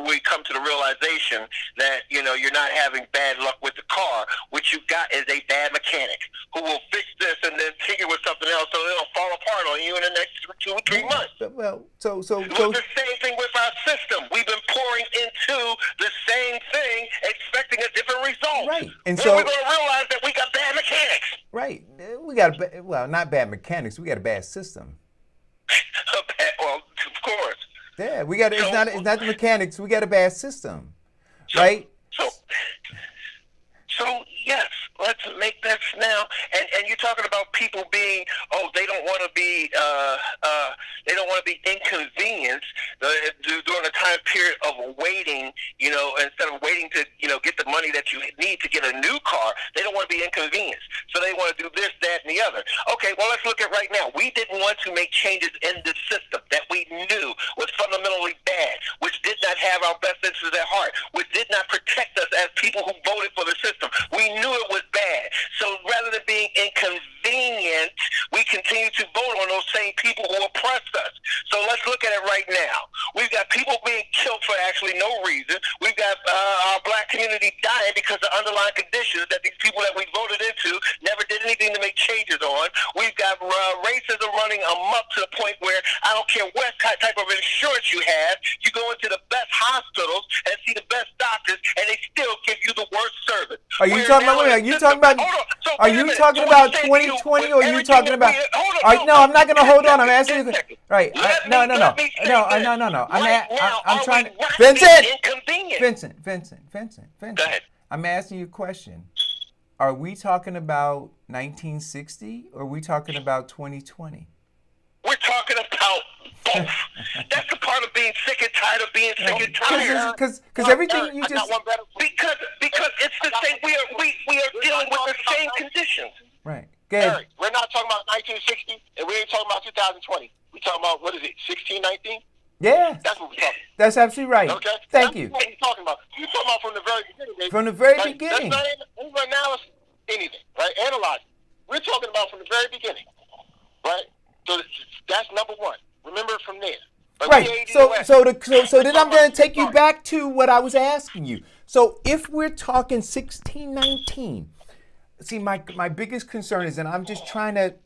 we come to the realization that you're not having bad luck with the car. What you got is a bad mechanic who will fix this and then tinker with something else, so it'll fall apart on you in the next 2 or 3 months. Well, so it's the same thing with our system. We've been pouring into the same thing, expecting a different result. Right. And then so we're going to realize that we got bad mechanics. right, we got not bad mechanics. We got a bad system. Well, of course. Yeah, we got. It's So- not the mechanics. We got a bad system, right? So yes, let's make this now. And you're talking about people being, they don't want to be, inconvenienced during a time period of waiting. Instead of waiting to, get the money that you need to get a new car, they don't want to be inconvenienced. So they want to do this, that, and the other. Okay, well, let's look at right now. We didn't want to make changes in the system that we knew was fundamentally bad, which did not have our best interests at heart, which did not protect us as people who voted for the system. We knew it was bad. So rather than being inconvenient, we continue to vote on those same people who oppressed us. So let's look at it right now. We've got people being killed for actually no reason. We've got our black community dying because of underlying conditions that these people that we voted into never did anything to make changes on. We've got racism running amok to the point where I don't care what type of insurance you have, you go into the best hospitals and see the best doctors, and they still give you the worst service. Are you talking about? Are you talking about? Are you talking about 2020, or are you talking about? No, I'm not going to hold on. I'm asking you. Right? No. I'm trying to. Vincent. Go ahead. I'm asking you a question. Are we talking about 1960 or are we talking about 2020? We're talking about both. That's the part of being sick and tired of being sick and tired. Because everything you just because it's the same. We are dealing with the same conditions. right. Good. Eric, we're not talking about 1960, and we ain't talking about 2020. We're talking about, 1619? Yeah. That's what we're talking about. That's absolutely right. Okay? Thank That's you. what we're talking about. You're talking about from the very beginning, baby. From the very Like, beginning. That's not even analysis, anything, right? Analyze. We're talking about from the very beginning, right? So that's number one. Remember from there. Like, Right. So then I'm going to take you back to what I was asking you. So if we're talking 1619, see, my biggest concern is, and I'm just trying to,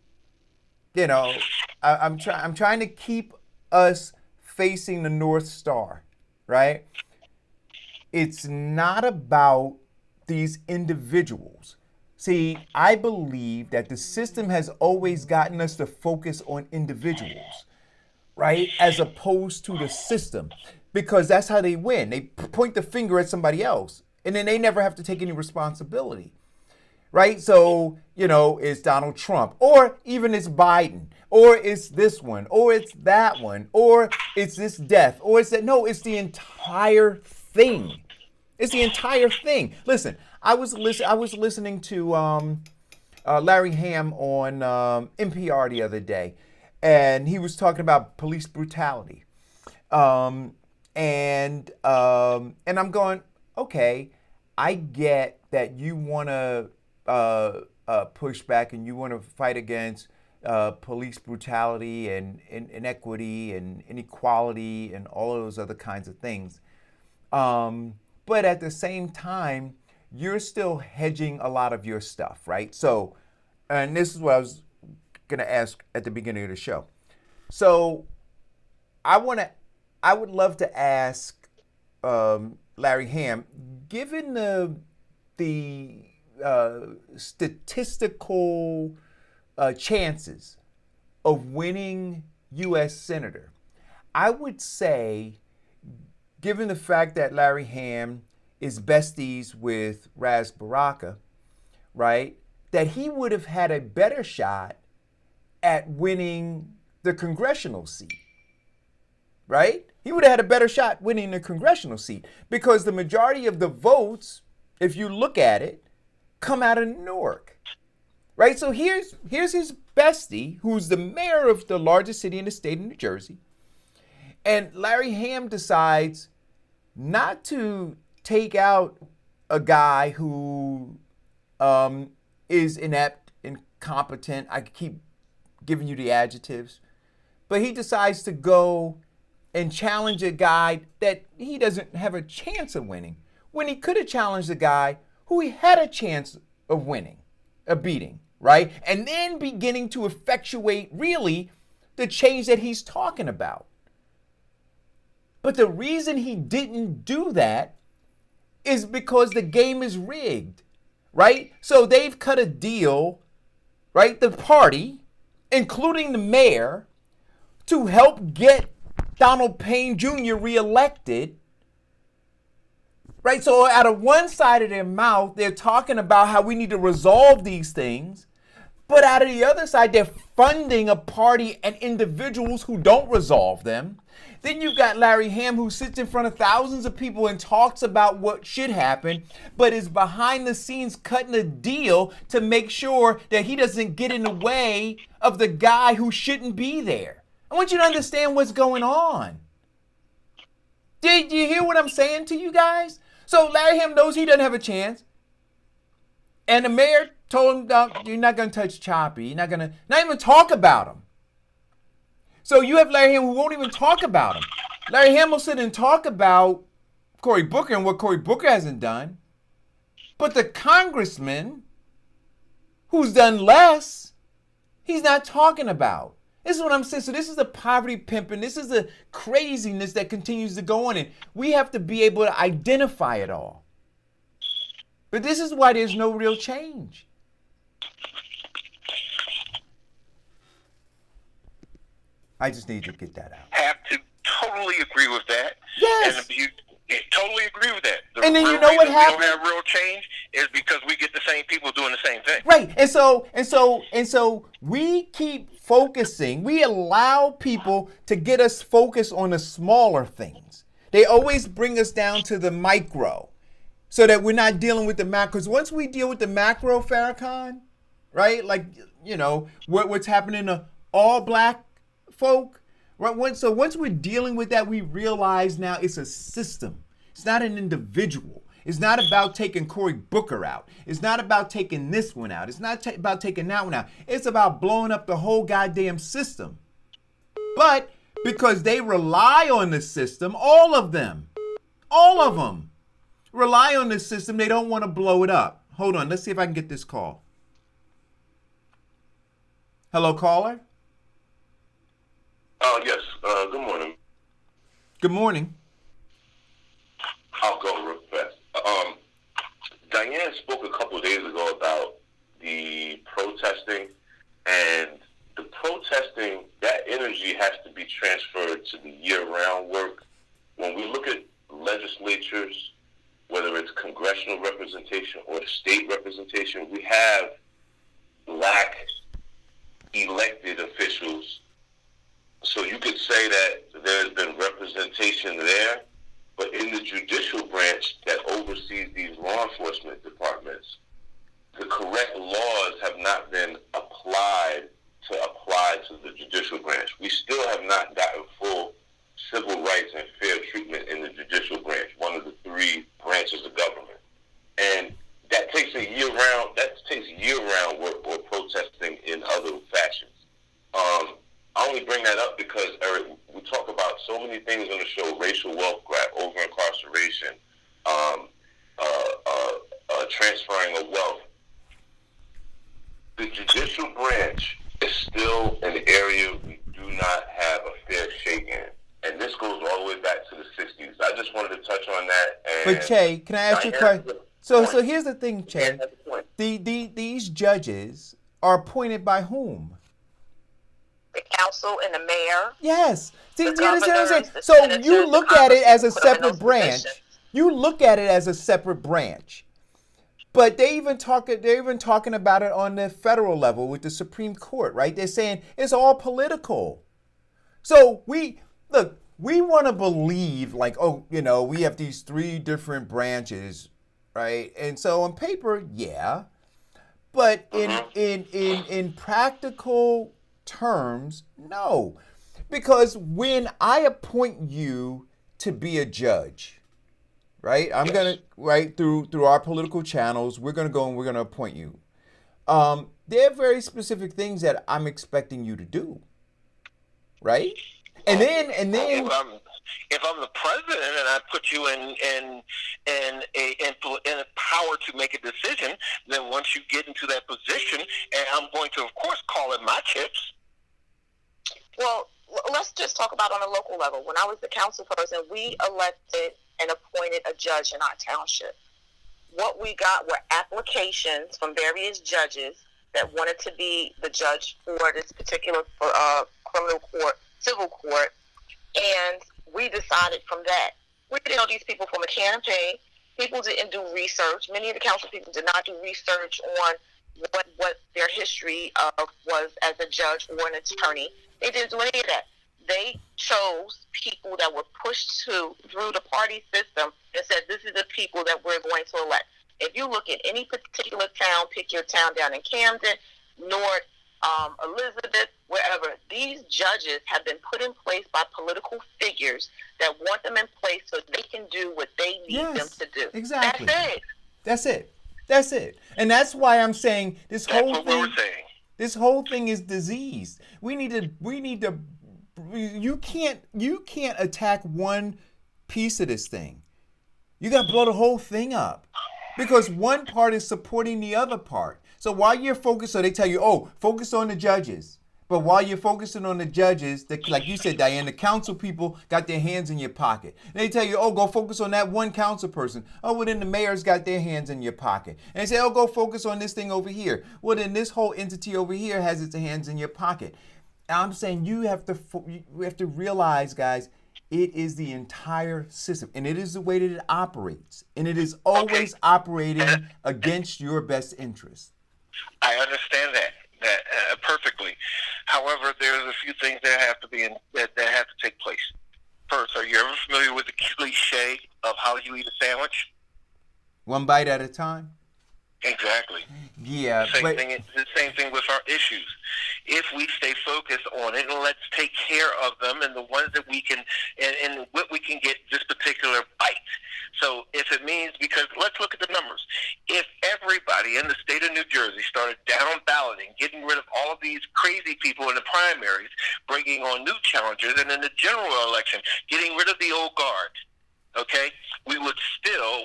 I'm trying to keep us facing the North Star, right? It's not about these individuals. See, I believe that the system has always gotten us to focus on individuals, right? As opposed to the system, because that's how they win. They point the finger at somebody else, and then they never have to take any responsibility, right? So, it's Donald Trump, or even it's Biden, or it's this one, or it's that one, or it's this death, or it's that. No, it's the entire thing. It's the entire thing. Listen, I was listening to Larry Ham on NPR the other day, and he was talking about police brutality, and I'm going, okay, I get that you want to push back and you want to fight against police brutality and inequity and inequality and all of those other kinds of things. But at the same time, you're still hedging a lot of your stuff, right? So, and this is what I was going to ask at the beginning of the show. So, I would love to ask Larry Ham, given the statistical chances of winning U.S. Senator, I would say, given the fact that Larry Ham is besties with Ras Baraka, right, that he would have had a better shot at winning the congressional seat, right? He would have had a better shot winning the congressional seat because the majority of the votes, if you look at it, come out of Newark, right? So here's his bestie, who's the mayor of the largest city in the state of New Jersey, and Larry Ham decides not to take out a guy who is inept, incompetent. I keep giving you the adjectives, but he decides to go and challenge a guy that he doesn't have a chance of winning, when he could have challenged a guy who he had a chance of winning, of beating, right? And then beginning to effectuate really the change that he's talking about. But the reason he didn't do that is because the game is rigged, right? So they've cut a deal, right? The party, including the mayor, to help get Donald Payne Jr. reelected, right? So out of one side of their mouth, they're talking about how we need to resolve these things. But out of the other side, they're funding a party and individuals who don't resolve them. Then you've got Larry Ham, who sits in front of thousands of people and talks about what should happen, but is behind the scenes cutting a deal to make sure that he doesn't get in the way of the guy who shouldn't be there. I want you to understand what's going on. Did you hear what I'm saying to you guys? So Larry Ham knows he doesn't have a chance. And the mayor told him, no, you're not going to touch Choppy. You're not going to, not even talk about him. So you have Larry Ham who won't even talk about him. Larry Ham will sit and talk about Cory Booker and what Cory Booker hasn't done. But the congressman who's done less, he's not talking about. This is what I'm saying. So this is the poverty pimping. This is the craziness that continues to go on. And we have to be able to identify it all. But this is why there's no real change. I just need to get that out. Have to totally agree with that. Yes. And you totally agree with that. The And then you real know what reason happened? we don't have real change is because we get the same people doing the same thing. Right. And so we keep focusing. We allow people to get us focused on the smaller things. They always bring us down to the micro so that we're not dealing with the macro. Because once we deal with the macro, Farrakhan, right? Like, you know, what's happening to all black folk, right? So once we're dealing with that, we realize now it's a system. It's not an individual. It's not about taking Cory Booker out. It's not about taking this one out. It's not about taking that one out. It's about blowing up the whole goddamn system. But because they rely on the system, all of them rely on the system, they don't want to blow it up. Hold on, let's see if I can get this call. Hello, caller? Yes. Good morning. Good morning. I'll go real fast. Diane spoke a couple of days ago about the protesting, and the protesting, that energy has to be transferred to the year-round work. When we look at legislatures, whether it's congressional representation or state representation, we have black elected officials. So you could say that there's been representation there, but in the judicial branch that oversees these law enforcement departments, the correct laws have not been applied to the judicial branch. We still have not gotten full civil rights and fair treatment in the judicial branch, one of the three branches of government. And that takes year-round work or protesting in other fashions. I only bring that up because, Eric, we talk about so many things on the show: racial wealth grab, over-incarceration, transferring of wealth. The judicial branch is still an area we do not have a fair shake in. And this goes all the way back to the 60s. I just wanted to touch on that. And But Che, can I ask you a question? So here's the thing, Che. These judges are appointed by whom? The council and the mayor. Yes. See, The you understand what I'm saying? governors, the So senators, you the look at it as a congressmen, put them in separate those branch. positions. You look at it as a separate branch. But they're even talking about it on the federal level with the Supreme Court, right? They're saying it's all political. So we want to believe like, oh, you know, we have these three different branches, right? And so on paper, yeah. But in practical terms, no. Because when I appoint you to be a judge, right? I'm gonna through our political channels, we're gonna go and we're gonna appoint you. There are very specific things that I'm expecting you to do, right? And then if I'm the president and I put you in a power to make a decision, then once you get into that position, and I'm going to, of course, call in my chips. Well, let's just talk about on a local level. When I was the council person, we elected and appointed a judge in our township. What we got were applications from various judges that wanted to be the judge for this particular criminal court, civil court, and we decided from that. We didn't know these people from a campaign. People didn't do research. Many of the council people did not do research on what their history was as a judge or an attorney. They didn't do any of that. They chose people that were pushed through the party system and said, this is the people that we're going to elect. If you look at any particular town, pick your town down in Camden, North, Elizabeth, wherever, these judges have been put in place by political figures that want them in place so they can do what they need them to do. Exactly. That's it. That's it. And that's why I'm saying this That's whole what thing. we were saying. This whole thing is diseased. We need to. You can't attack one piece of this thing. You got to blow the whole thing up, because one part is supporting the other part. So while you're focused, so they tell you, oh, focus on the judges. But while you're focusing on the judges, like you said, Diane, the council people got their hands in your pocket. And they tell you, oh, go focus on that one council person. Oh, well, then the mayor's got their hands in your pocket. And they say, oh, go focus on this thing over here. Well, then this whole entity over here has its hands in your pocket. And I'm saying you have to realize, guys, it is the entire system, and it is the way that it operates, and it is always operating against your best interest. I understand that perfectly. However, there's a few things that have to that have to take place. First, are you ever familiar with the cliche of how you eat a sandwich? One bite at a time. Exactly. Yeah. It's the same thing with our issues. If we stay focused on it, and let's take care of them, and the ones that we can, and what we can get this particular bite. So if it means, because let's look at the numbers. If everybody in the state of New Jersey started down balloting, getting rid of all of these crazy people in the primaries, bringing on new challengers, and in the general election, getting rid of the old guard, okay, we would still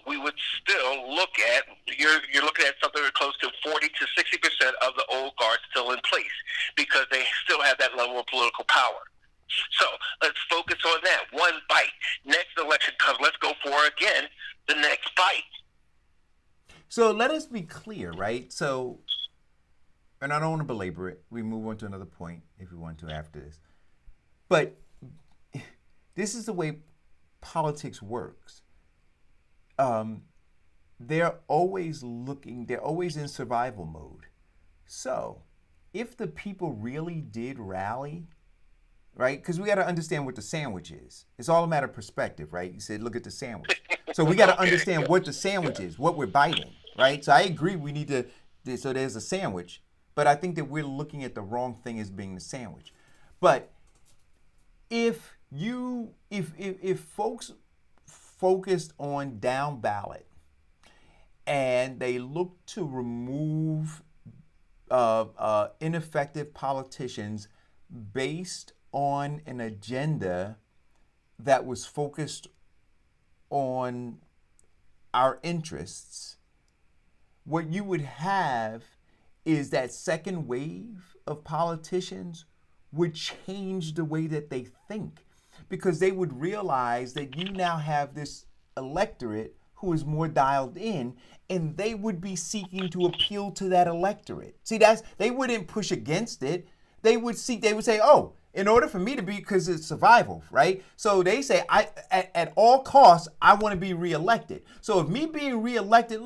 look at, you're looking at something close to 40 to 60% of the old guard still in place, because they still have that level of political power. So let's focus on that. One bite. Next election comes, let's go for again the next bite. So let us be clear, right? So, and I don't want to belabor it. We move on to another point if we want to after this. But this is the way politics works. They're always in survival mode. So if the people really did rally, right? Because we got to understand what the sandwich is. It's all a matter of perspective, right? You said, look at the sandwich. So we got to understand what the sandwich is, what we're biting, right? So I agree we need to, so there's a sandwich, but I think that we're looking at the wrong thing as being the sandwich. But if folks focused on down ballot and they look to remove ineffective politicians based on an agenda that was focused on our interests, what you would have is that second wave of politicians would change the way that they think, because they would realize that you now have this electorate who is more dialed in, and they would be seeking to appeal to that electorate. See, they wouldn't push against it. They would say, oh, in order for me to be, because it's survival, right? So they say, at all costs, I want to be reelected. So if me being reelected,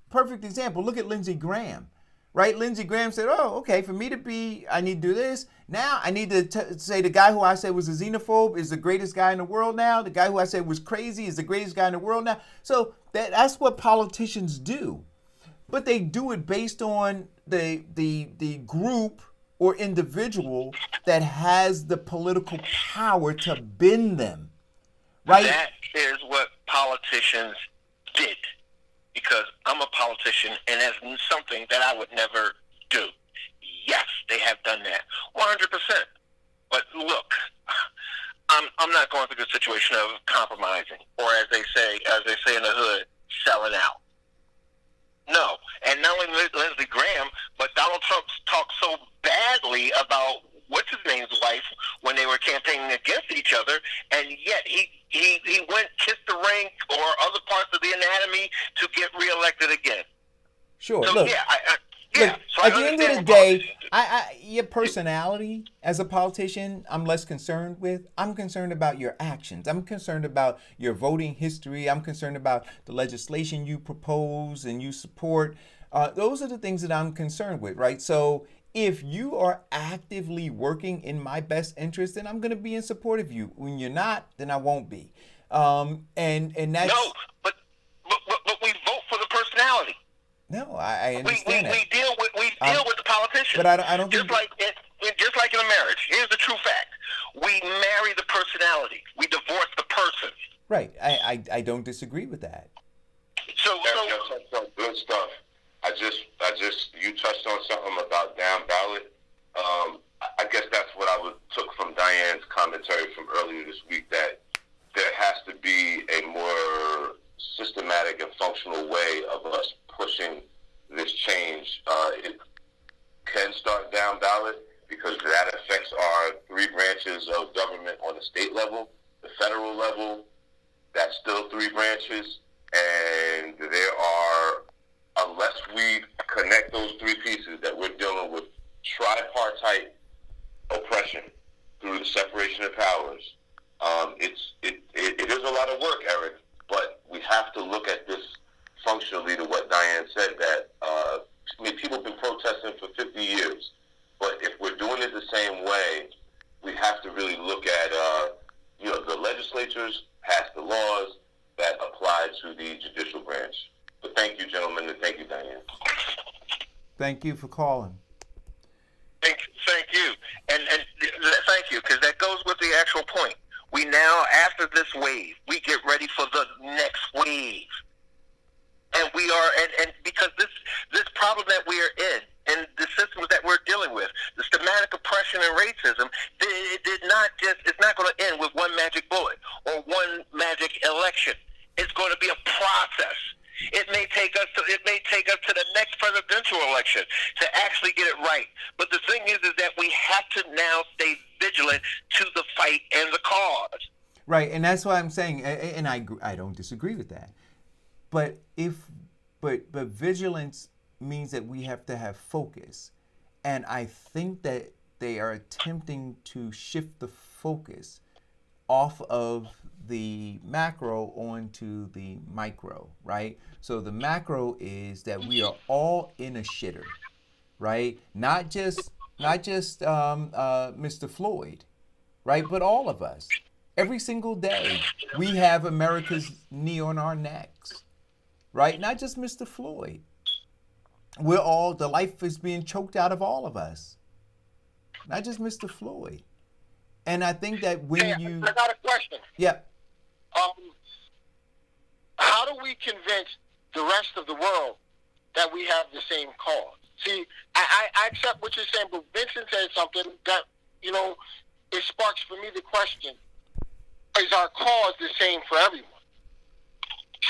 perfect example, look at Lindsey Graham, right? Lindsey Graham said, oh, okay, for me to be, I need to do this. Now I need to say the guy who I said was a xenophobe is the greatest guy in the world now. The guy who I said was crazy is the greatest guy in the world now. So that's what politicians do. But they do it based on the group or individual that has the political power to bend them, right? That is what politicians did, because I'm a politician, and that's something that I would never do. Yes, they have done that, 100%. But look, I'm not going through the situation of compromising, or as they say in the hood, selling out. No, and not only Lindsey Graham, but Donald Trump talked so badly about what's his name's wife when they were campaigning against each other, and yet he went kissed the ring or other parts of the anatomy to get reelected again. Sure. So Look, yeah, look, so I at the end of understand the what day, politicians do. your personality as a politician, I'm less concerned with. I'm concerned about your actions. I'm concerned about your voting history. I'm concerned about the legislation you propose and you support. Those are the things that I'm concerned with, right? So if you are actively working in my best interest, then I'm going to be in support of you. When you're not, then I won't be. And that's No, but we vote for the personality. no, I understand that. We deal with the politicians. But I don't just think just like in a marriage. Here's the true fact: we marry the personality. We divorce the person. right. I don't disagree with that. So Some good stuff. I just you touched on something about down ballot. I guess that's what I took from Diane's commentary from earlier this week, that there has to be a more systematic and functional way of us pushing this change. It can start down ballot because that affects our three branches of government on the state level, the federal level. That's still three branches, and there are, unless we connect those three pieces, that we're dealing with tripartite oppression through the separation of powers. It is a lot of work, Eric, but we have to look at this functionally to what Diane said, that people have been protesting for 50 years, but if we're doing it the same way, we have to really look at the legislatures pass the laws that apply to the judicial branch. But thank you, gentlemen, and thank you, Diane. Thank you for calling. thank you, and thank you, because that goes with the actual point. We now, after this wave, we get ready for the next wave. And we are, and because this problem that we are in, and the systems that we're dealing with, the systematic oppression and racism, it's not going to end with one magic bullet or one magic election. It's going to be a process. It may take us to the next presidential election to actually get it right. But the thing is that we have to now stay vigilant to the fight and the cause. Right, and that's why I'm saying, and I don't disagree with that. But but vigilance means that we have to have focus, and I think that they are attempting to shift the focus off of the macro onto the micro, right? So the macro is that we are all in a shitter, right? Not just Mr. Floyd, right? But all of us. Every single day, we have America's knee on our necks, right? Not just Mr. Floyd. The life is being choked out of all of us. Not just Mr. Floyd. And I think that when I got a question. Yeah. How do we convince the rest of the world that we have the same cause? See, I accept what you're saying, but Vincent said something that, it sparks for me the question, is our cause the same for everyone?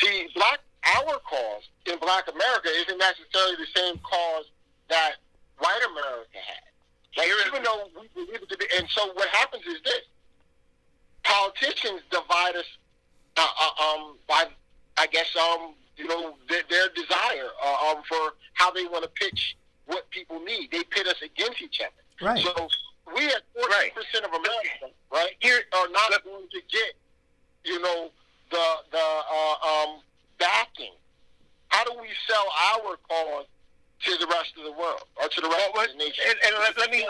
See, our cause in Black America isn't necessarily the same cause that white America had. Even though we believe it to be, and so what happens is this: politicians divide us by, I guess, their desire for how they want to pitch what people need. They pit us against each other. Right. So we at 40% of America, right, here are not going to get, the backing. How do we sell our cause to the rest of the world, or to the rest of the nation? And let me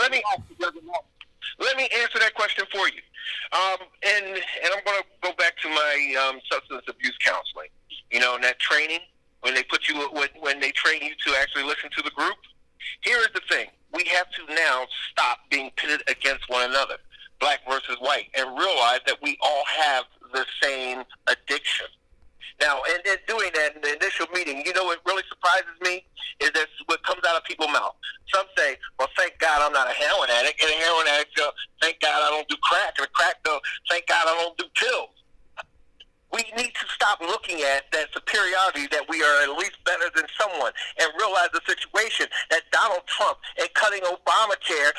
answer that question for you. And I'm going to go back to my substance abuse counseling. In that training, when they train you to actually listen to the group. Here is the thing: we have to now stop being pitted against one another, black versus white, and realize that we all have the same addiction. Now, and in doing that in the initial meeting, what really surprises me is that what comes out of people's mouth. Some say, well, thank God I'm not a heroin addict. And a heroin addict goes, thank God I don't do crack. And a crack goes, thank God I don't do pills. We need to stop looking at that superiority that we are at least better than someone and realize the situation that Donald Trump and cutting Obamacare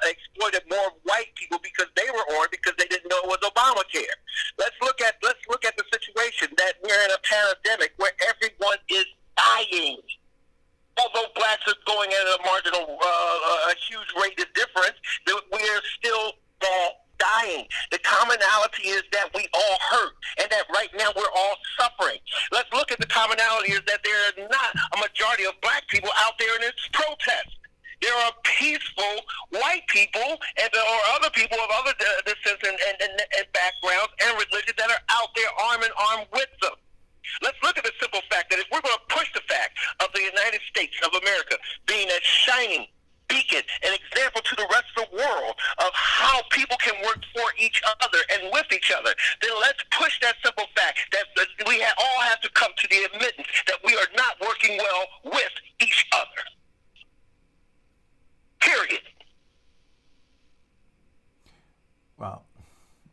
exploited more white people because they were on because they didn't know it was Obamacare. Let's look at the situation that we're in a pandemic where everyone is dying. Although blacks are going at a marginal, a huge rate of difference, we are still dying. The commonality is that we all hurt, and that right now we're all suffering. Let's look at the commonality is that there are not a majority of black people out there in this protest. There are peaceful white people or other people of other descents and backgrounds and religions that are out there arm in arm with them. Let's look at the simple fact that if we're going to push the fact of the United States of America being a shining beacon, an example to the rest of the world of how people can work for each other and with each other, then let's push that simple fact that we all have to come to the admittance that we are not working well with each other. Period. Well,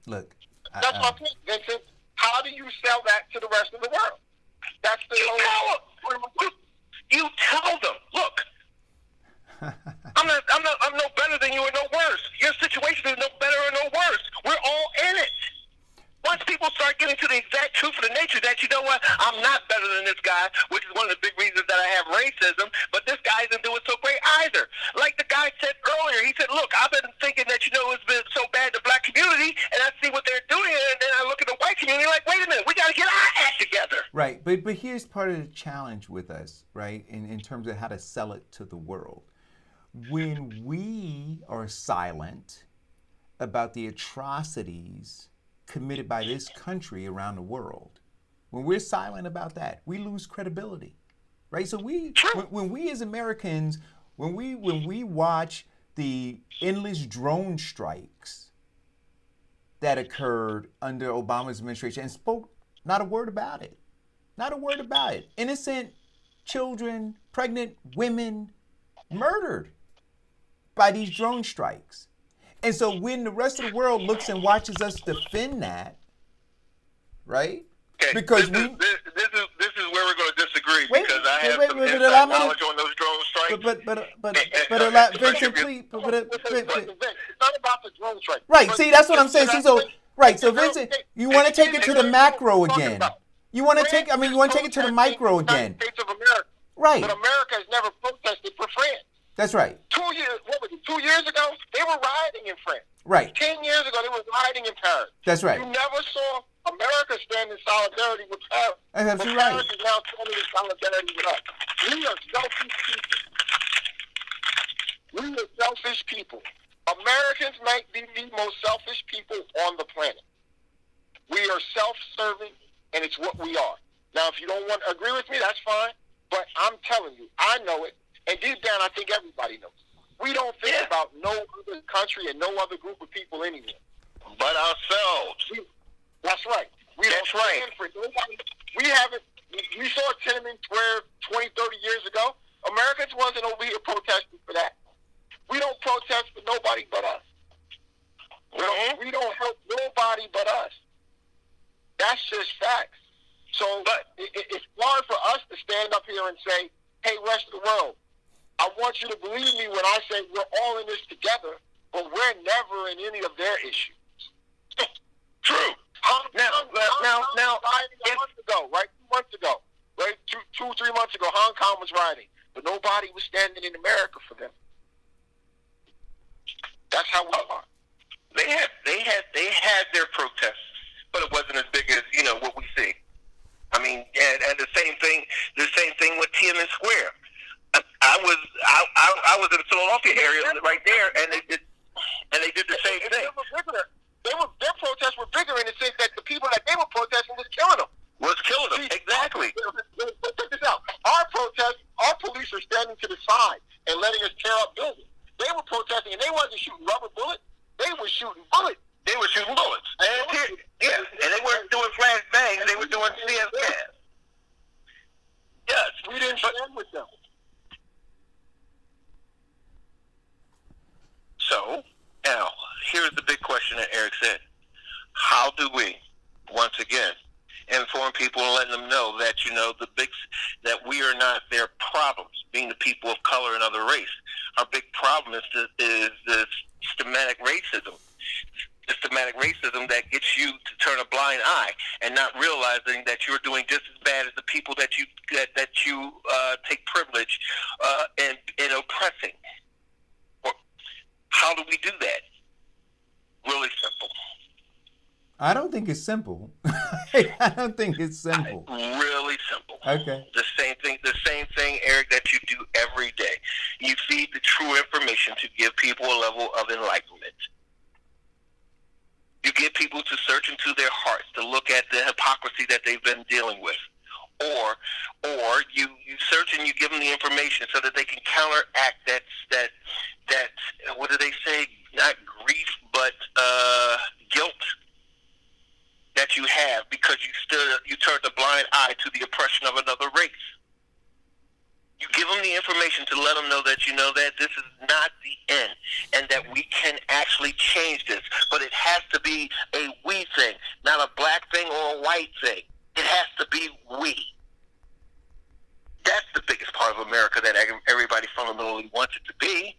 look. That's my point, Vincent. How do you sell that to the rest of the world? That's the you tell them, look, I'm no better than you or no worse. Your situation is no better or no worse. We're all in it. Once people start getting to the exact truth of the nature that, you know what, I'm not better than this guy, which is one of the big reasons that I have racism, but this guy isn't doing so great either. Like the guy said earlier, he said, look, I've been thinking that, it's been so bad in the black community, and I see what they're doing, and then I look at the white community like, wait a minute, we got to get our act together. Right, but here's part of the challenge with us, right, in terms of how to sell it to the world. When we are silent about the atrocities committed by this country around the world, when we're silent about that, we lose credibility, right? So when we as Americans, when we watch the endless drone strikes that occurred under Obama's administration and spoke not a word about it, innocent children, pregnant women murdered by these drone strikes. And so when the rest of the world looks and watches us defend that, right? Okay, because this is where we're going to disagree because I have some inside knowledge on those drone strikes. But Vincent, please. It's not about the drone strike. Right. See, that's what I'm saying. See, so Vincent, you want to take it to the macro again. You want to take it to the micro again. States of America. Right. But America has never protested for France. That's right. 2 years, what was it, 2 years ago, they were rioting in France. Right. 10 years ago, they were rioting in Paris. That's right. You never saw America stand in solidarity with Paris. That's absolutely Paris right. is now standing in solidarity with us. We are selfish people. We are selfish people. Americans might be the most selfish people on the planet. We are self-serving, and it's what we are. Now, if you don't want to agree with me, that's fine. But I'm telling you, I know it. And deep down, I think everybody knows. We don't think about no other country and no other group of people anywhere. But ourselves. That's right. We don't stand for nobody. We haven't. We saw Tiananmen Square 20, 30 years ago. Americans wasn't over here protesting for that. We don't protest for nobody but us. We don't help nobody but us. That's just facts. So it's hard for us to stand up here and say, hey, rest of the world, I want you to believe me when I say we're all in this together, but we're never in any of their issues. True. Now, a month ago, right? 2 months ago, right? 3 months ago, Hong Kong was rioting, but nobody was standing in America for them. That's how we are. They had their protests, but it wasn't as big as what we see. I mean, and the same thing with Tiananmen Square. I was in the Philadelphia area right there, and they did the same thing. Their protests were bigger in the sense that the people that they were protesting was killing them. Exactly. Check this out. Our protests, our police are standing to the side and letting us tear up buildings. They were protesting, and they wasn't shooting rubber bullets. They were shooting bullets. And they weren't doing flash bangs. They were doing CS gas. Yes. We didn't stand with them. So, now, here's the big question that Eric said. How do we, once again, inform people and letting them know that, that we are not their problems, being the people of color and other race. Our big problem is the systematic racism. Systematic racism that gets you to turn a blind eye and not realizing that you're doing just as bad as the people that you take privilege in oppressing. How do we do that? Really simple. I don't think it's simple. I don't think it's simple. Really simple. Okay. The same thing, Eric, that you do every day. You feed the true information to give people a level of enlightenment. You get people to search into their hearts, to look at the hypocrisy that they've been dealing with. Or you search and you give them the information so that they can counteract that what do they say? Not grief, but guilt that you have because you turned a blind eye to the oppression of another race. You give them the information to let them know that that this is not the end and that we can actually change this. But it has to be a we thing, not a black thing or a white thing. It has to be we. That's the biggest part of America that everybody fundamentally wants it to be.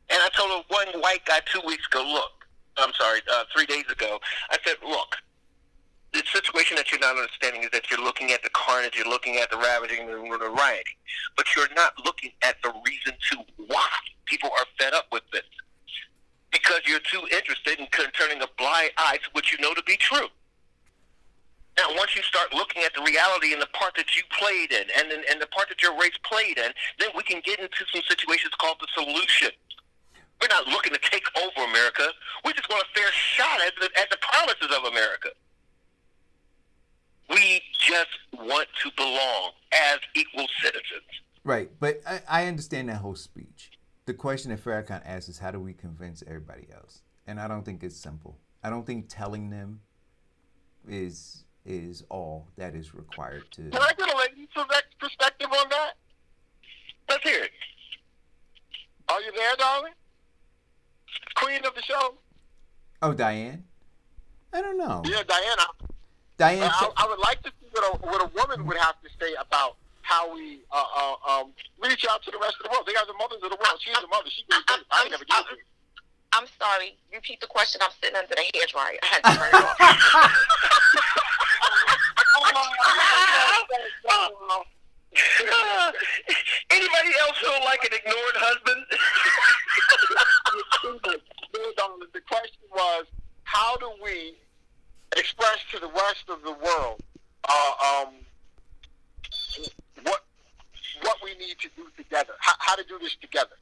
And I told one white guy 2 weeks ago, 3 days ago, I said, look, the situation that you're not understanding is that you're looking at the carnage, you're looking at the ravaging and the rioting, but you're not looking at the reason to why people are fed up with this. Because you're too interested in turning a blind eye to what you know to be true. Now, once you start looking at the reality and the part that you played in and the part that your race played in, then we can get into some situations called the solution. We're not looking to take over America. We just want a fair shot at the promises of America. We just want to belong as equal citizens. Right, but I understand that whole speech. The question that Farrakhan asks is how do we convince everybody else? And I don't think it's simple. I don't think telling them is all that is required to... Can I get a lady's perspective on that? Let's hear it. Are you there, darling? Queen of the show? Oh, Diane? I don't know. Yeah, Diana. Diane... I would like to see what a woman would have to say about how we reach out to the rest of the world. They are the mothers of the world. She is a mother. She gave birth. I never gave birth. I'm sorry. Repeat the question. I'm sitting under the hairdryer. I had to turn it off. Anybody else feel like an ignored husband? The question was, how do we express to the rest of the world what we need to do together? How to do this together?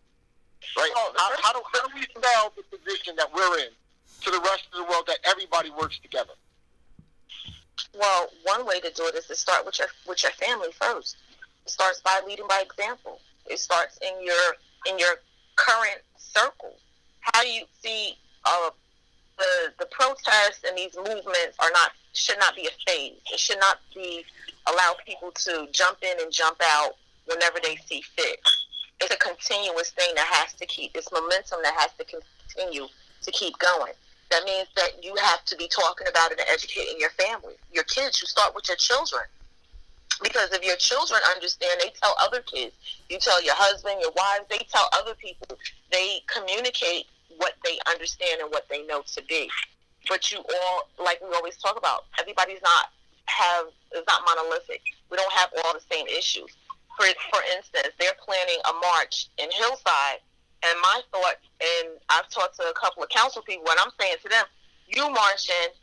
Right? How do we sell the position that we're in to the rest of the world that everybody works together? Well, one way to do it is to start with your family first. It starts by leading by example. It starts in your current circle. How do you see the protests and these movements should not be a phase. It should not be allow people to jump in and jump out whenever they see fit. It's a continuous thing that has to keep, it's momentum that has to continue to keep going. That means that you have to be talking about it and educating your family, your kids. You start with your children. Because if your children understand, they tell other kids. You tell your husband, your wives, they tell other people. They communicate what they understand and what they know to be. But you all, like we always talk about, everybody's not monolithic. We don't have all the same issues. For instance, they're planning a march in Hillside, and my thought, and I've talked to a couple of council people, and I'm saying to them, you marching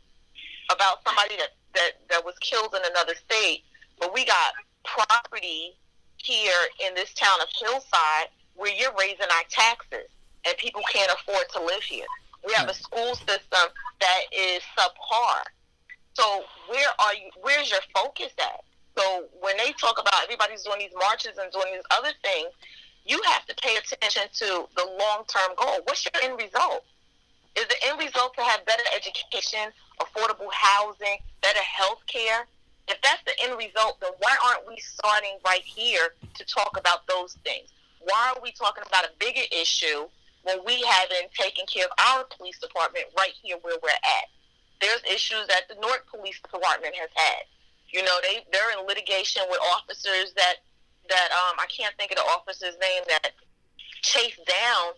about somebody that was killed in another state, but we got property here in this town of Hillside where you're raising our taxes, and people can't afford to live here. We have a school system that is subpar. So where's your focus at? So when they talk about everybody's doing these marches and doing these other things, you have to pay attention to the long-term goal. What's your end result? Is the end result to have better education, affordable housing, better health care? If that's the end result, then why aren't we starting right here to talk about those things? Why are we talking about a bigger issue when we haven't taken care of our police department right here where we're at? There's issues that the Newark Police Department has had. You know, they're in litigation with officers that I can't think of the officer's name, that chased down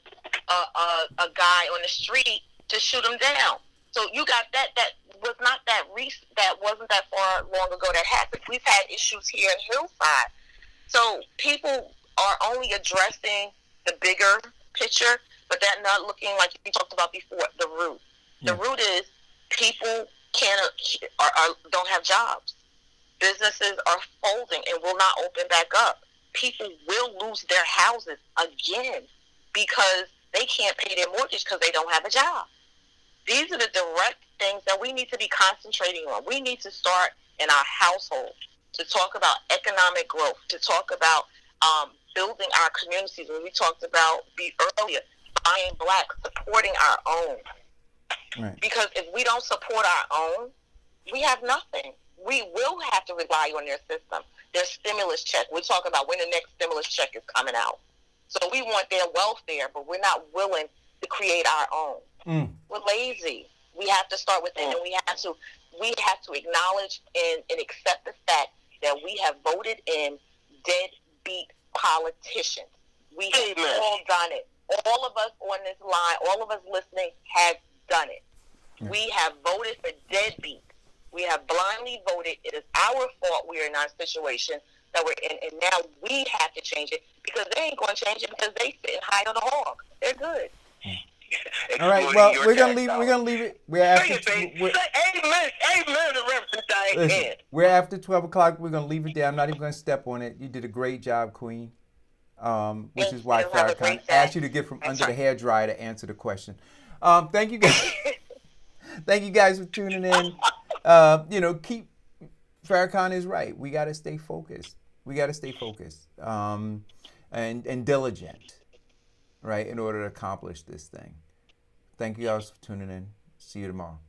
a guy on the street to shoot him down. So you got that was not that recent, that wasn't that far long ago that happened. We've had issues here in Hillside. So people are only addressing the bigger picture, but they're not looking, like we talked about before, the root. The root is people don't have jobs. Businesses are folding and will not open back up. People will lose their houses again because they can't pay their mortgage because they don't have a job. These are the direct things that we need to be concentrating on. We need to start in our household to talk about economic growth, to talk about building our communities. When we talked about earlier, buying black, supporting our own. Right. Because if we don't support our own, we have nothing. We will have to rely on their system, their stimulus check. We're talking about when the next stimulus check is coming out. So we want their welfare, but we're not willing to create our own. We're lazy. We have to start within, and we have to acknowledge and accept the fact that we have voted in deadbeat politicians. We have all done it. All of us on this line, all of us listening, have done it. We have voted for deadbeats. We have blindly voted. It is our fault we are in our situation that we're in, and now we have to change it because they ain't going to change it because they sitting high on the hog. They're good. All right. Well, we're gonna leave. We're gonna leave it. We're after. Amen, to Reverend Diane. We're after 12 o'clock. We're gonna leave it there. I'm not even gonna step on it. You did a great job, Queen. Which is why Farrakhan asked you to get from under the hairdryer to answer the question. Thank you guys. Thank you guys for tuning in. Keep Farrakhan is right. We got to stay focused. We got to stay focused and diligent, right, in order to accomplish this thing. Thank you guys for tuning in. See you tomorrow.